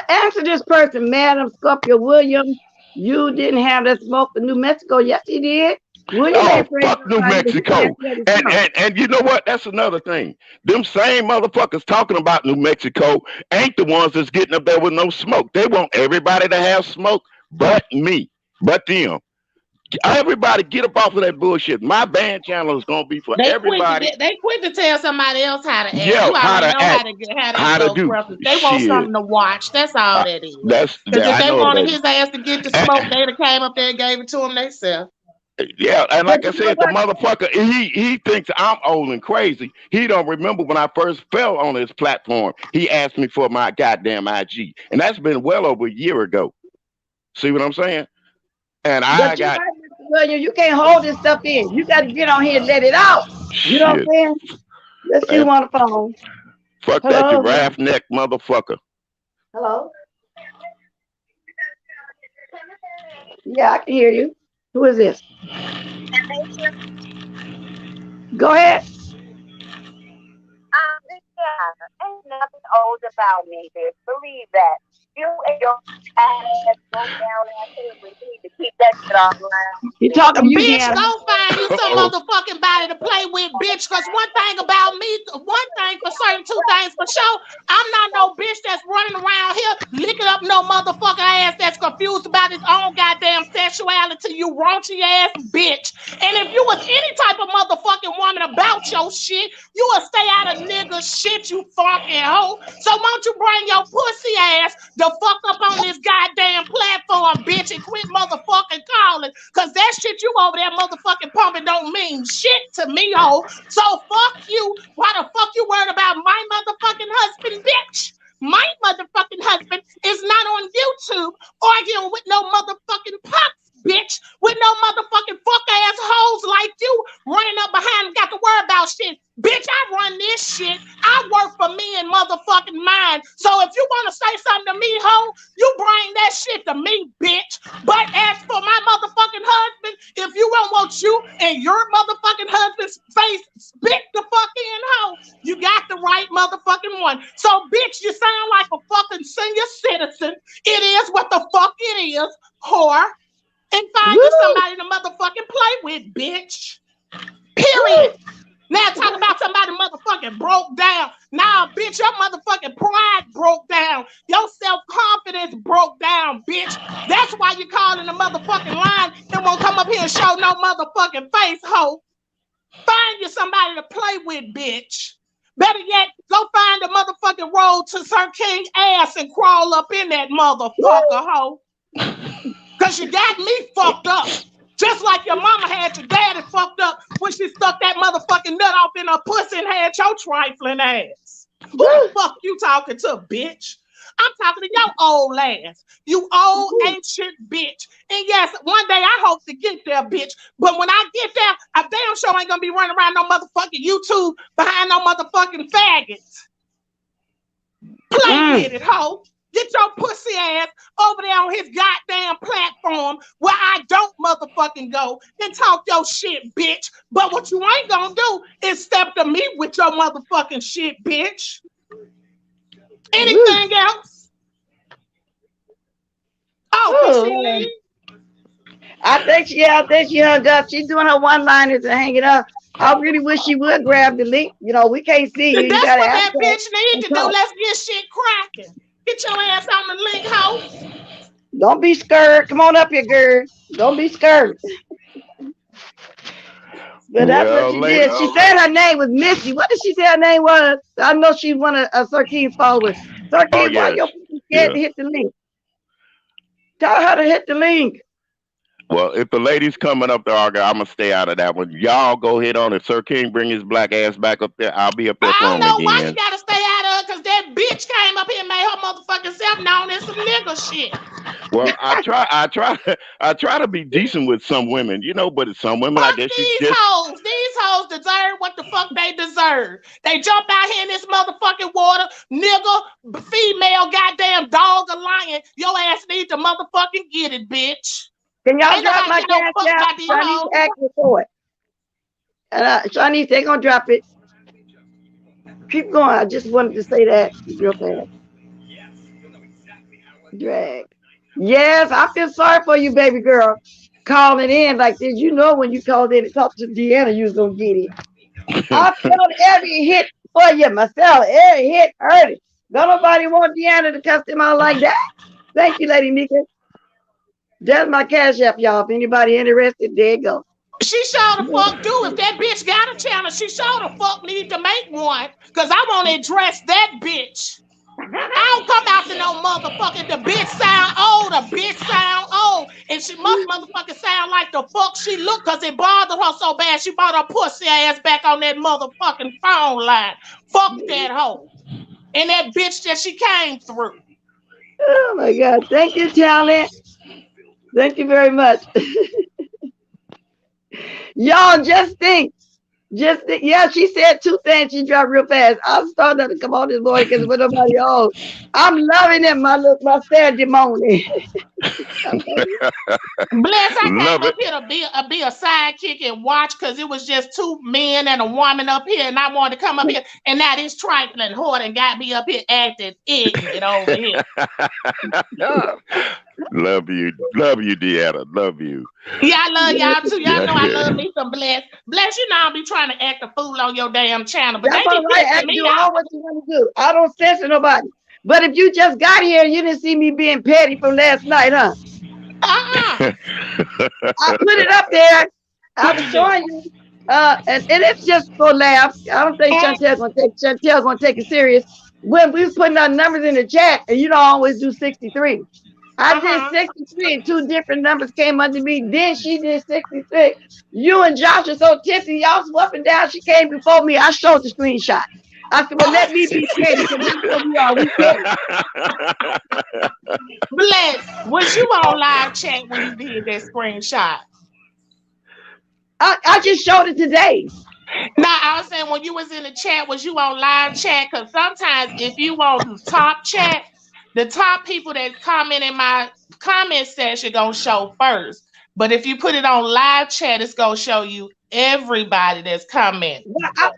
Answer this person, Madam Scorpio Williams. You didn't have that smoke in New Mexico. Yes, he did. Fuck New Mexico. And you know what? That's another thing. Them same motherfuckers talking about New Mexico ain't the ones that's getting up there with no smoke. They want everybody to have smoke but me, but them. Everybody get up off of that bullshit. My band channel is gonna be for everybody. They quit to tell somebody else how to act. Yeah, how to do. They want something to watch. That's all that is. Because if they wanted his ass to get the smoke, they'd have came up there and gave it to him themselves. Yeah, and like I said, the motherfucker, he thinks I'm old and crazy. He don't remember when I first fell on his platform. He asked me for my goddamn IG, and that's been well over a year ago. See what I'm saying? And you can't hold this stuff in. You got to get on here and let it out. You know what I'm saying? Let's see you on the phone. Fuck that giraffe neck motherfucker. Hello? Yeah, I can hear you. Who is this? Go ahead. Ain't nothing old about me, bitch. Believe that. You and your ass go down that we need to keep that shit offline. You talking to you, bitch? Go find you some motherfucking body to play with, bitch. Because one thing about me, one thing for certain, two things for sure, I'm not no bitch that's running around here licking up no motherfucking ass that's confused about his own goddamn sexuality. You raunchy ass bitch. And if you was any type of motherfucking woman about your shit, you would stay out of nigga shit, you fucking hoe. So won't you bring your pussy ass the fuck up on this goddamn platform, bitch, and quit motherfucking calling, cause that shit you over there motherfucking pumping don't mean shit to me, ho. So fuck you. Why the fuck you worried about my motherfucking husband, bitch? My motherfucking husband is not on YouTube arguing with no motherfucking pups, bitch, with no motherfucking fuck ass hoes like you running up behind and got to worry about shit. Bitch, I run this shit. I work for me and motherfucking mine. So if you want to say something to me, ho, you bring that shit to me, bitch. But as for my motherfucking husband, if you don't want you and your motherfucking husband's face spit the fuck in, ho, you got the right motherfucking one. So, bitch, you sound like a fucking senior citizen. It is what the fuck it is, whore. And find you somebody to motherfucking play with, bitch. Period. Now talk about somebody motherfucking broke down. Nah, bitch, your motherfucking pride broke down. Your self-confidence broke down, bitch. That's why you calling the motherfucking line and won't come up here and show no motherfucking face, ho. Find you somebody to play with, bitch. Better yet, go find the motherfucking road to Sir King ass and crawl up in that motherfucker, ho. Cause you got me fucked up. Just like your mama had your daddy fucked up when she stuck that motherfucking nut off in her pussy and had your trifling ass. Who the fuck you talking to, bitch? I'm talking to your old ass. You old ancient bitch. And yes, one day I hope to get there, bitch. But when I get there, I damn sure ain't gonna be running around no motherfucking YouTube behind no motherfucking faggots. Play with it, ho. Get your pussy ass over there on his goddamn platform where I don't motherfucking go and talk your shit, bitch. But what you ain't gonna do is step to me with your motherfucking shit, bitch. Anything else? Oh, I think she hung up. She's doing her one-liners and hanging up. I really wish she would grab the link. You know, we can't see you. That's you gotta what that bitch need to do. Let's get shit cracking. Get your ass on the link, ho. Don't be scared. Come on up here, girl. Don't be scared. But that's what she did. She said her name was Missy. What did she say her name was? I know she's one of Sir King's followers. Sir King, why you're scared to hit the link? Tell her to hit the link. Well, if the lady's coming up there, I'm going to stay out of that one. Y'all go ahead on it. Sir King, bring his black ass back up there. I'll be up there for him again. I don't know why you got to stay out of it, because that bitch came up here and made her motherfucking self known as some nigga shit. Well, I try to be decent with some women, you know, but some women, I guess these hoes deserve what the fuck they deserve. They jump out here in this motherfucking water, nigga, female, goddamn dog, or lion. Your ass need to motherfucking get it, bitch. Can y'all drop my cash out? Shanice asking for it. Shanice, they gonna drop it. Keep going. I just wanted to say that real fast. Drag. Yes, I feel sorry for you, baby girl. Calling in like this. You know when you called in and talked to Deanna, you was gonna get it. I felt every hit for you, myself. Every hit hurt it. Don't nobody want Deanna to cuss them out like that. Thank you, Lady Nika. That's my cash app, y'all. If anybody interested, there you go. She sure the fuck do. If that bitch got a channel, she sure the fuck need to make one. Because I want to address that bitch. I don't come out to no motherfucking, the bitch sound old, the bitch sound old. And she must motherfucking sound like the fuck she look, because it bothered her so bad she brought her pussy ass back on that motherfucking phone line. Fuck that hoe. And that bitch that she came through. Oh my God. Thank you, talent. Thank you very much. Y'all just think. Yeah, she said two things. She dropped real fast. I'm starting to come on this morning because with nobody on. I'm loving it, my Saturday morning. Bless, I came up here to be a sidekick and watch because it was just two men and a woman up here, and I wanted to come up here, and now this trifling whore and got me up here acting ignorant over here. Love you, Deanna. Love you. Yeah, I love y'all too. Y'all know I love me some Bless. Bless, you know I'll be trying to act a fool on your damn channel, but that's they be right. Do all what you want to do. I don't censor nobody. But if you just got here, you didn't see me being petty from last night, huh? I put it up there. I was showing you, and it's just for laughs. I don't think Chantel's gonna take it serious. When we was putting our numbers in the chat, and you don't always do 63. I did 63, and two different numbers came under me. Then she did 66. You and Josh are so tipsy, y'all was up and down. She came before me. I showed the screenshot. I said, well, let me be petty because that's what we are. We petty. Bless, was you on live chat when you did that screenshot? I just showed it today. No, I was saying when you was in the chat, was you on live chat? Because sometimes if you on top chat, the top people that comment in my comment section gonna show first. But if you put it on live chat, it's gonna show you everybody that's commenting. I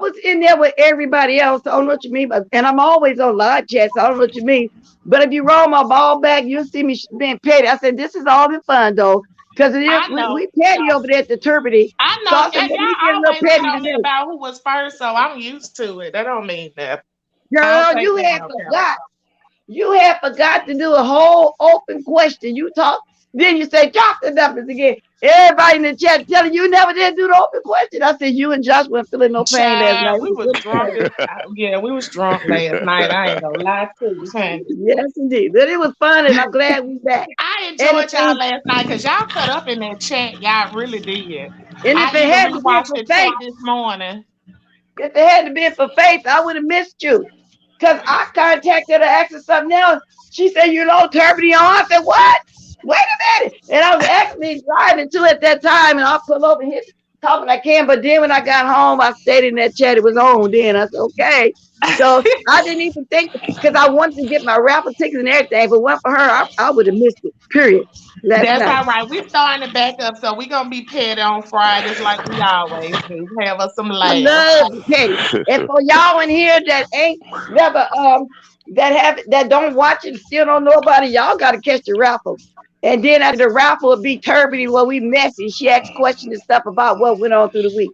was in there with everybody else. I don't know what you mean, and I'm always on live chat, so I don't know what you mean. But if you roll my ball back, you'll see me being petty. I said, this is all in fun though, because it is we petty over there at the Turbidity. I know. So I said, y'all always tell me about who was first, so I'm used to it. That don't mean that. Girl, you had forgot to do a whole open question. You talk, then you say drop the numbers again. Everybody in the chat telling you never did do the open question. I said you and Josh weren't feeling no pain last night. We were drunk. Yeah, we was drunk last night. I ain't gonna lie to you. Yes, indeed. But it was fun, and I'm glad we back. I enjoyed y'all last night because y'all cut up in that chat. Y'all really did. And if it had to be for Faith this morning, if it had to be for Faith, I would have missed you. Because I contacted her, asked her something else. She said, you know, Turbidity on. I said, what? Wait a minute. And I was actually driving too at that time, and I'll pull over here talking I can. But then when I got home, I stayed in that chat. It was on then. I said, okay. So I didn't even think, because I wanted to get my raffle tickets and everything. If it went for her, I would have missed it, period. That's all right. We're starting to back up, so we're going to be petty on Fridays like we always do. Have us some laughs. I love petty. And for y'all in here that ain't never, that don't watch it, still don't know about it, y'all got to catch the raffle. And then after the raffle will be Turbidity where we messy. She asks questions and stuff about what went on through the week.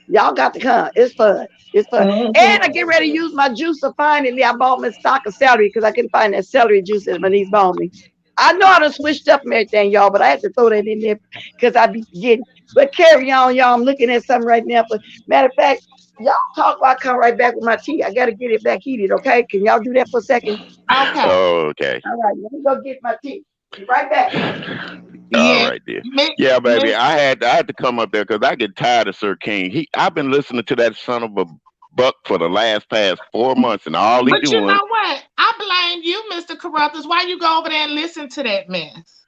Y'all got to come. It's fun. It's fun. Mm-hmm. And I get ready to use my juicer finally. I bought my stock of celery because I couldn't find that celery juice that my niece bought me. I know I done switched up and everything, y'all, but I had to throw that in there because I be forgetting. But carry on, y'all. I'm looking at something right now. But matter of fact, y'all talk while I come right back with my tea. I got to get it back heated, okay? Can y'all do that for a second? Okay. Oh, okay. All right. Let me go get my tea. Be right back. All right, dear. Yeah, baby. I had to come up there because I get tired of Sir King. I've been listening to that son of a buck for the past 4 months, and all he doing. But you know what? I blame you, Mr. Corruthers. Why you go over there and listen to that mess?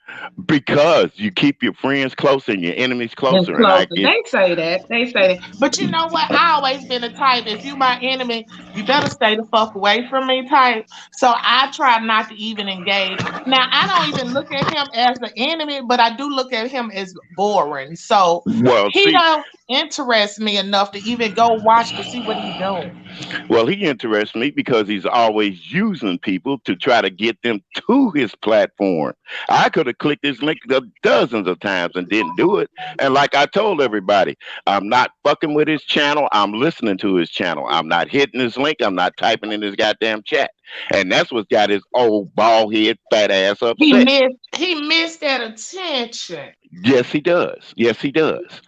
Because you keep your friends closer and your enemies closer. They say that. But you know what? I always been a type. If you my enemy, you better stay the fuck away from me type. So I try not to even engage. Now, I don't even look at him as an enemy, but I do look at him as boring. So he don't interest me enough to even go watch to see what he's doing. Well, he interests me because he's always using people to try to get them to his platform. I could have clicked this link dozens of times and didn't do it. And like I told everybody, I'm not fucking with his channel. I'm listening to his channel. I'm not hitting his link. I'm not typing in his goddamn chat. And that's what's got his old bald head fat ass upset. He missed that attention. Yes, he does. Yes, he does.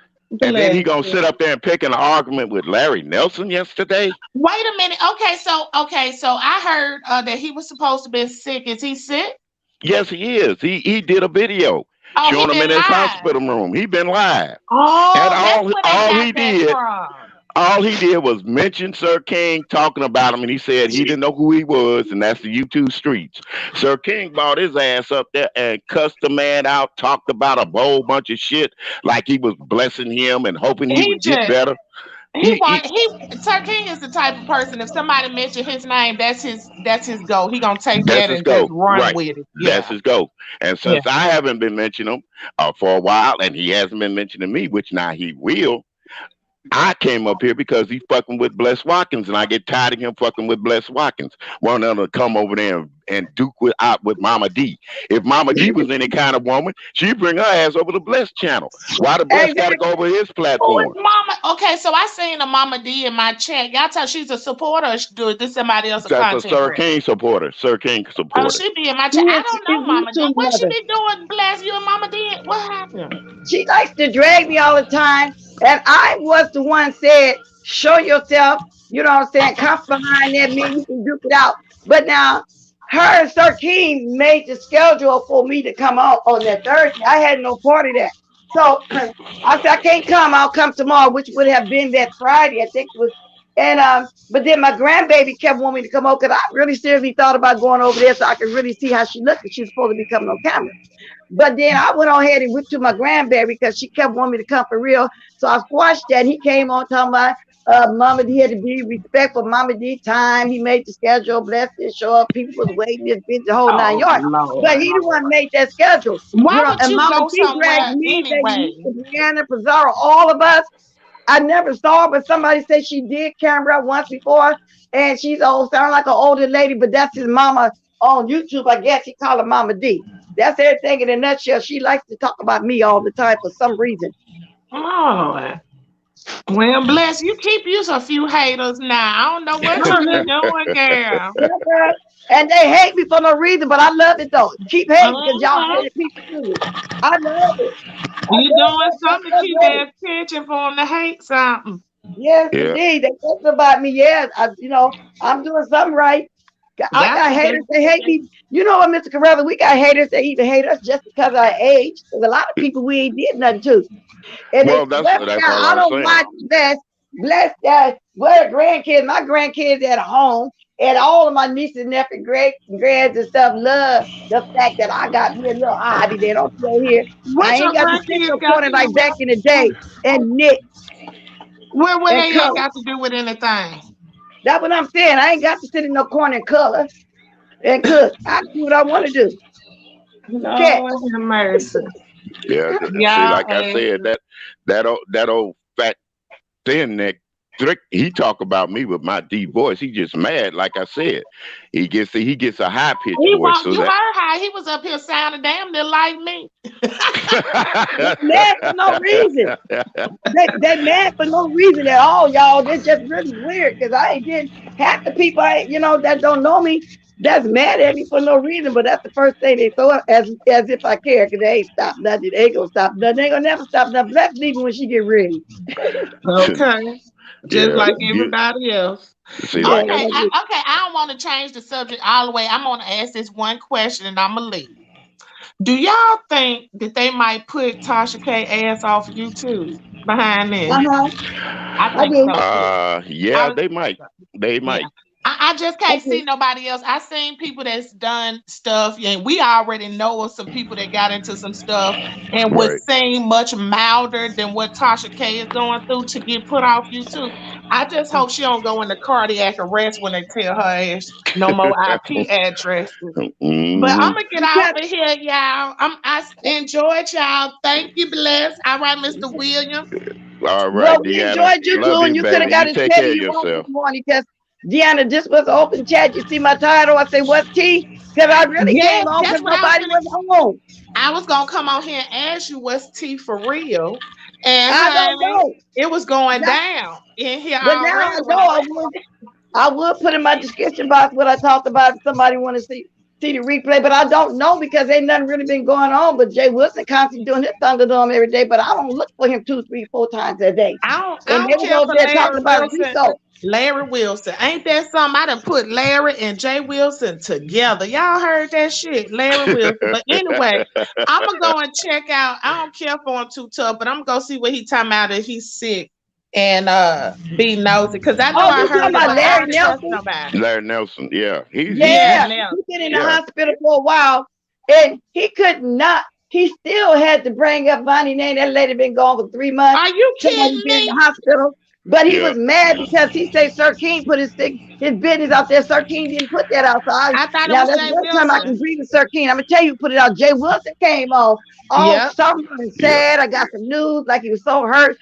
And then he gonna sit up there and pick an argument with Larry Nelson yesterday. Wait a minute. Okay, so I heard that he was supposed to be sick. Is he sick? Yes, he is. He did a video showing him in his hospital room. He been live. Oh, and all he did was mention Sir King, talking about him, and he said he didn't know who he was, and that's the YouTube streets. Sir King brought his ass up there and cussed the man out, talked about a whole bunch of shit, like he was blessing him and hoping he would get better. Sir King is the type of person, if somebody mentioned his name, that's his go. He gonna take that and just run with it. Yeah. That's his go. And since I haven't been mentioning him for a while, and he hasn't been mentioning me, which now he will, I came up here because he's fucking with Bless Watkins, and I get tired of him fucking with Bless Watkins. One of them to come over there and duke out with Mama D. If Mama D was any kind of woman, she'd bring her ass over to Bless channel. Why the Bless got to go over his platform? Okay, so I seen a Mama D in my chat. Y'all tell she's a supporter, or is this somebody else? That's a Sir King supporter. Sir King supporter. Oh, she be in my chat. I don't know Mama D. What she be doing? Bless you and Mama D. What happened? She likes to drag me all the time. And I was the one said, show yourself, you know what I'm saying? Come behind that man, you can duke it out. But now, her and Sir King made the schedule for me to come out on that Thursday. I had no part of that. So I said, I can't come. I'll come tomorrow, which would have been that Friday. I think it was And but then my grandbaby kept wanting me to come over because I really seriously thought about going over there so I could really see how she looked, because she's supposed to be coming on camera. But then I went on ahead and went to my grandbaby because she kept wanting me to come for real. So I squashed that. He came on talking about Mama D had to be respectful. Mama D time. He made the schedule, blessed it, show up. People was waiting this bitch the whole 9 yards. But he the one made that schedule. Why You know, would and you Mama go D dragged somewhere me, anyway? Brianna, Pizarro, all of us. I never saw her, but somebody said she did camera once before, and she's old, sound like an older lady, but that's his mama on YouTube. I guess he called her Mama D. That's everything in a nutshell. She likes to talk about me all the time for some reason. Oh, well, bless you. Keep you a few haters now. I don't know what you're doing, girl. And they hate me for no reason, but I love it though. Keep hating because y'all hating people too. I love it. You doing something to keep their attention for them to hate something. Yes, indeed. They talk about me. Yes, I'm doing something right. I got haters that hate me. You know what, Mr. Carruthers? We got haters that even hate us just because of our age. There's a lot of people we ain't did nothing to. And well, that's all I don't watch Bless that. Well, grandkids, my grandkids at home, and all of my nieces and nephews, grands and stuff love the fact that I got me a little hobby. They don't play here. I ain't got to sit in the corner like back in the day and knit. What they ain't got to do with anything? That's what I'm saying. I ain't got to sit in no corner and color and cook. I do what I want to do. Lord have mercy. Yeah, see, like I said, that old fat thin neck trick, he talk about me with my deep voice. He just mad, like I said. He gets a high pitched voice. So you heard how he was up here sounding damn near like me. They mad for no reason. They mad for no reason at all, y'all. It's just really weird because I ain't getting half the people that don't know me. That's mad at me for no reason, but that's the first thing they throw up as if I care, because they ain't stop nothing. They ain't gonna stop nothing. They ain't gonna never stop nothing. Let's leave when she get ready. Okay. Just like everybody else. See, okay, I don't want to change the subject all the way. I'm gonna ask this one question and I'm gonna leave. Do y'all think that they might put Tasha K ass off YouTube behind this? I think so. Yeah, they might. They might. I just can't see nobody else. I seen people that's done stuff, and we already know of some people that got into some stuff and would seem much milder than what Tasha K is going through to get put off YouTube. I just hope she don't go into cardiac arrest when they tell her ass no more IP addresses. But I'm gonna get off of here, y'all. I enjoyed y'all. Thank you, Bless. All right, Mr. Williams. All right, well, we enjoyed you too, and you could have got it steady you want this morning because Deanna, this was an open chat. You see my title? I say, what's tea? Because I really came on because nobody was home. I was going to come on here and ask you what's tea for real. And I don't know. It was going down in here. But now I know I would put in my description box what I talked about if somebody want to see the replay, but I don't know because ain't nothing really been going on. But Jay Wilson constantly doing his Thunderdome every day, but I don't look for him 2, 3, 4 times a day. I don't care for Larry Wilson. Larry Wilson. Ain't that something? I done put Larry and Jay Wilson together. Y'all heard that shit, Larry Wilson. But anyway, I'm going to go and check out. I don't care for him too tough, but I'm going to go see what he talking about if he's sick and be nosy. Because I know I heard about Larry Nelson. Larry Nelson, yeah. He's been in the hospital for a while, and he could not. He still had to bring up Bonnie name. That lady been gone for 3 months. Are you kidding me? In the hospital. But he was mad because he said Sir King put his business out there. Sir King didn't put that out. So I thought it was that's Jay one Wilson. time I can agree with Sir King. I'm gonna tell you who put it out. Jay Wilson came on all summer and said, I got some news, like he was so hurt.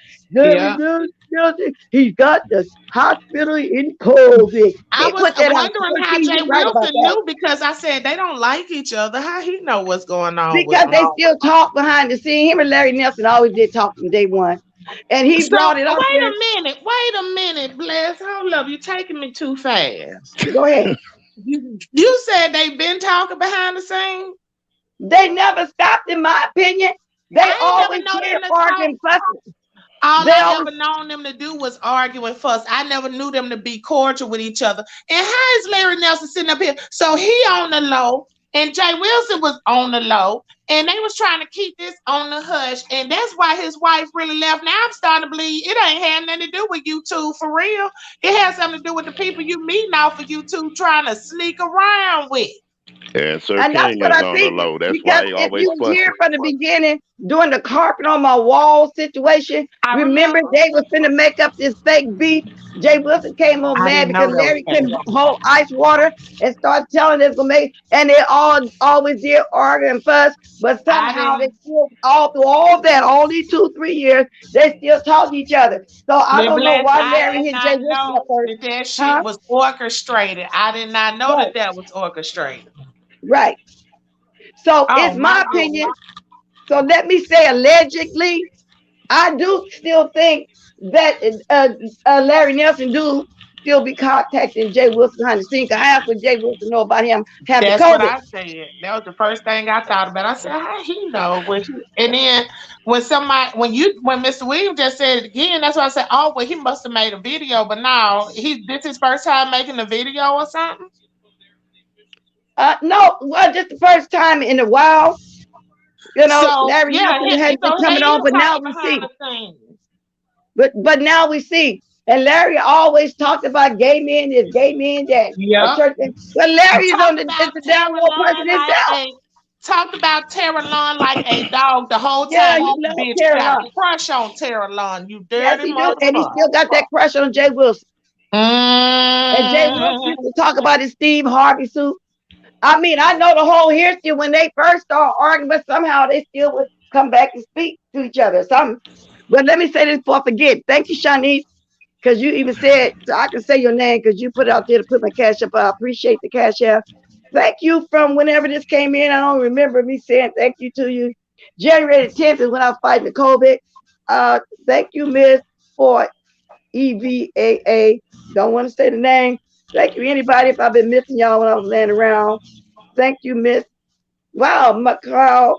He's got the hospital in COVID. I was wondering how Jay Wilson knew because I said they don't like each other. How he know what's going on? Because they still talk behind the scene. Him and Larry Nelson always did talk from day one. And he brought it up. Wait a minute, Bless. Hold up, you're taking me too fast. Go ahead. You said they've been talking behind the scene? They never stopped, in my opinion. They always did arguing fussing. All I ever known them to do was argue and fuss. I never knew them to be cordial with each other. And how is Larry Nelson sitting up here? So he on the low. And Jay Wilson was on the low, and they was trying to keep this on the hush, and that's why his wife really left. Now I'm starting to believe it ain't had nothing to do with YouTube for real. It has something to do with the people you meeting off of YouTube trying to sneak around with. And Sir And that's King what is I on the think. low. That's Because why he if always you was fussing. here from the beginning, doing the carpet on my wall situation, I remember they was finna make up this fake beef. Jay Wilson came on I mad didn't know because that was Larry couldn't hold ice water and started telling us gonna make, and they all always did argue and fuss, but somehow they still all through all that, all these 2-3 years, they still talk to each other. So I don't know why Larry hit Jay Wilson up first. that shit was orchestrated. I did not know Right. that was orchestrated. Right. So it's my opinion. So let me say allegedly, I do still think that Larry Nelson do still be contacting Jay Wilson behind the scenes. I asked what Jay Wilson know about him having That's COVID. what I said. That was the first thing I thought about. I said, how he know? And then when Mr. Williams just said it again, that's why I said, oh, well, he must have made a video. But no, this his first time making a video or something? No, well, just the first time in a while. You know, So, Larry Nelson had been coming on, but now we see. But now we see. And Larry always talked about gay men, this gay men, that. Yeah. But Larry's on the download person himself. Talked about Tara Lund like a dog the whole time. Yeah, he loves bitch Tara got Lund. a crush on Tara Lund, you dirty yes, he motherfucker. Do. And he still got that crush on Jay Wilson. And Jay Wilson used to talk about his Steve Harvey suit. I mean, I know the whole history when they first started arguing, but somehow they still would come back and speak to each other. But let me say this before I forget. Thank you, Shanice, because you even said, so I can say your name because you put it out there to put my cash up. I appreciate the cash app. Thank you from whenever this came in. I don't remember me saying thank you to you. January 10th is when I was fighting the COVID. Thank you, Miss, for EVAA. Don't want to say the name. Thank you, anybody, if I've been missing y'all when I was laying around. Thank you, Miss. Wow, McCall.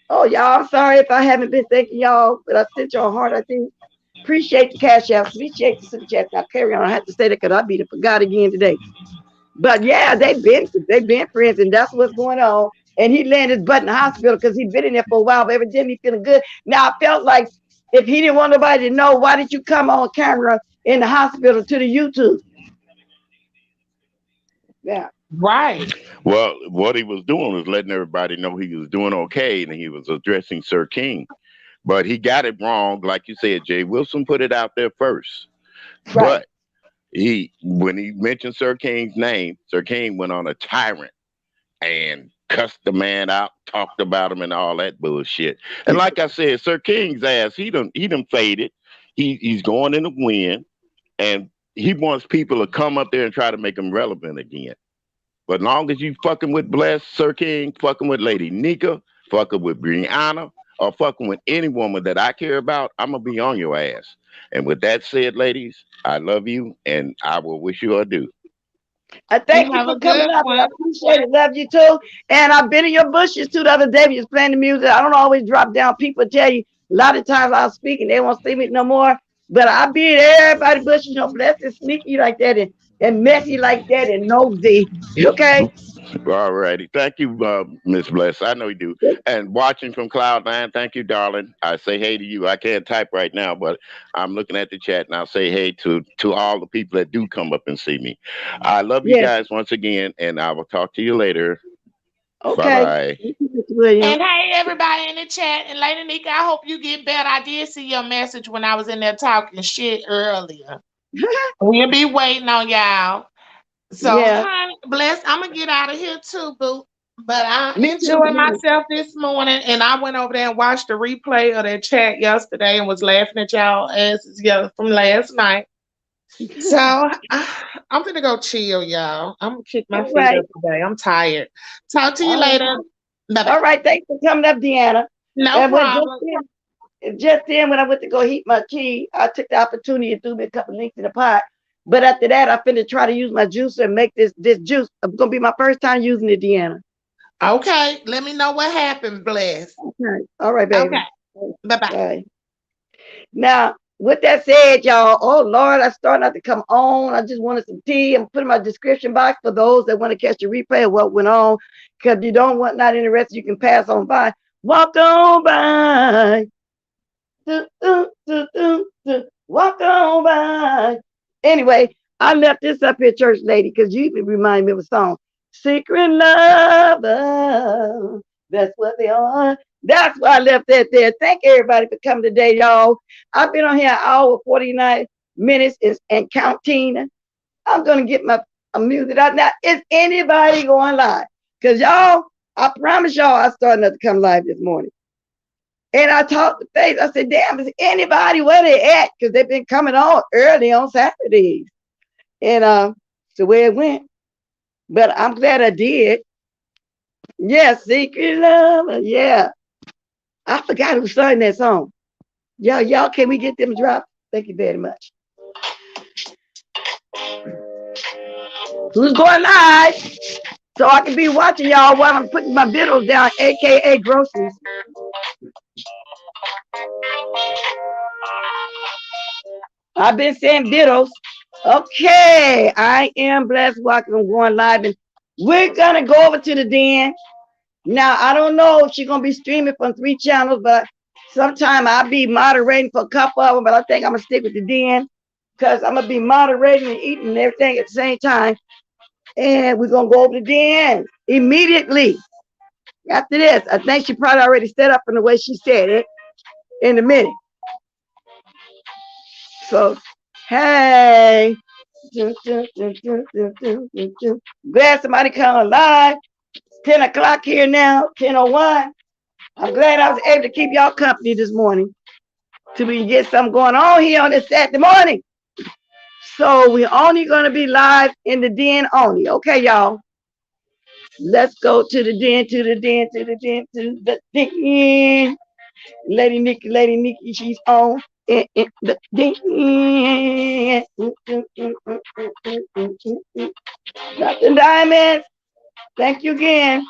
Oh, y'all, I'm sorry if I haven't been thanking y'all, but I sent y'all heart, I think. Appreciate the cash out. Appreciate the super chat. Now, carry on. I have to say that because I be the forgot again today. But yeah, they've been friends, and that's what's going on. And he landed his butt in the hospital because he'd been in there for a while, but evidently feeling good. Now, I felt like if he didn't want nobody to know, why did you come on camera in the hospital to the YouTube? Yeah. Right. Well, what he was doing was letting everybody know he was doing okay, and he was addressing Sir King. But he got it wrong. Like you said, Jay Wilson put it out there first. Right. But when he mentioned Sir King's name, Sir King went on a tyrant and cussed the man out, talked about him and all that bullshit. And like I said, Sir King's ass, he done faded. He's going in the wind, and he wants people to come up there and try to make him relevant again. But long as you fucking with Bless, Sir King, fucking with Lady Nika, fucking with Brianna, or fucking with any woman that I care about, I'm going to be on your ass. And with that said, ladies, I love you, and I will wish you adieu. I thank you for coming up. I appreciate it. Love you too. And I've been in your bushes too the other day. You was playing the music. I don't always drop down. People tell you a lot of times I was speaking, they won't see me no more. But I be in everybody's bushes, you know, Blessed and sneaky like that and messy like that and nosy. Okay? All righty. Thank you, Miss Bless. I know you do. And watching from Cloud9, thank you, darling. I say hey to you. I can't type right now, but I'm looking at the chat, and I'll say hey to all the people that do come up and see me. I love you guys once again, and I will talk to you later. Okay. Bye-bye. And hey, everybody in the chat. And Lady Nika, I hope you get better. I did see your message when I was in there talking shit earlier. We'll be waiting on y'all. So, honey, Bless, I'm going to get out of here too, boo. But I enjoyed myself this morning, and I went over there and watched the replay of that chat yesterday and was laughing at y'all asses from last night. So, I'm going to go chill, y'all. I'm going to kick my feet up today. I'm tired. Talk to you later. Bye-bye. All right. Thanks for coming up, Deanna. No problem. Just then, when I went to go heat my tea, I took the opportunity to do me a couple links in the pot. But after that, I finna try to use my juicer and make this juice. It's gonna be my first time using it, Deanna. Okay, let me know what happened, Bless. Okay, all right, baby. Okay, bye-bye. Now, with that said, y'all, oh Lord, I started not to come on. I just wanted some tea. I'm putting my description box for those that want to catch the replay of what went on. Because if you don't want not interested, you can pass on by. Walk on by. Walk on by. Anyway, I left this up here, church lady, because you remind me of a song. Secret lover. That's what they are. That's why I left that there. Thank everybody for coming today, y'all. I've been on here an hour, 49 minutes and counting. I'm going to get my music out. Now, is anybody going live? Because y'all, I promise y'all, I started not to come live this morning. And I talked to Faith. I said, damn, is anybody where they at? Because they've been coming on early on Saturdays. And it's the way it went. But I'm glad I did. Yeah, Secret Lover. Yeah. I forgot who sang that song. Y'all, can we get them dropped? Thank you very much. Who's going live? So I can be watching y'all while I'm putting my biddles down, aka groceries. I've been saying biddles. Okay, I am blessed walking. I'm going live, and we're gonna go over to the den. Now I don't know if she's gonna be streaming from 3 channels, but sometime I'll be moderating for a couple of them. But I think I'm gonna stick with the den because I'm gonna be moderating and eating and everything at the same time. And we're gonna go over to the den immediately after this. I think she probably already set up in the way she said it in a minute. So, hey, glad somebody come live. 10 o'clock here now, 10:01. I'm glad I was able to keep y'all company this morning till we get something going on here on this Saturday morning. So we're only going to be live in the den only. Okay, y'all. Let's go to the den, to the den, to the den, to the den. Lady Nikki, she's on. The den. Dr. Diamonds, thank you again,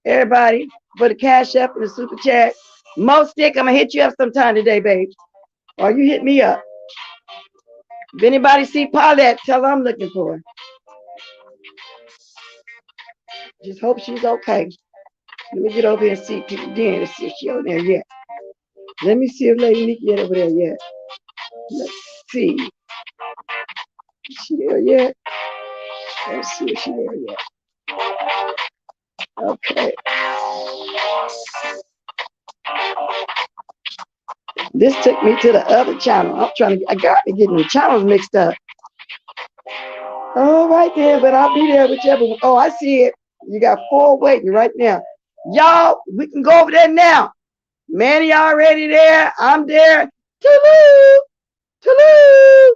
everybody, for the cash up and the super chat. Mo Stick, I'm gonna hit you up sometime today, babe. Or you hit me up. If anybody see Paulette, tell her I'm looking for her. Just hope she's okay. Let me get over here and see people den to see if she's over there yet. Let me see if Lady Nikki get over there yet. Let's see. Is she there yet? Let's see if she's there yet. Okay. This took me to the other channel. I got to get the channels mixed up. Oh, right there, but I'll be there whichever. Oh, I see it. You got 4 waiting right now. Y'all, we can go over there now. Manny already there. I'm there. Toodaloo! Toodaloo!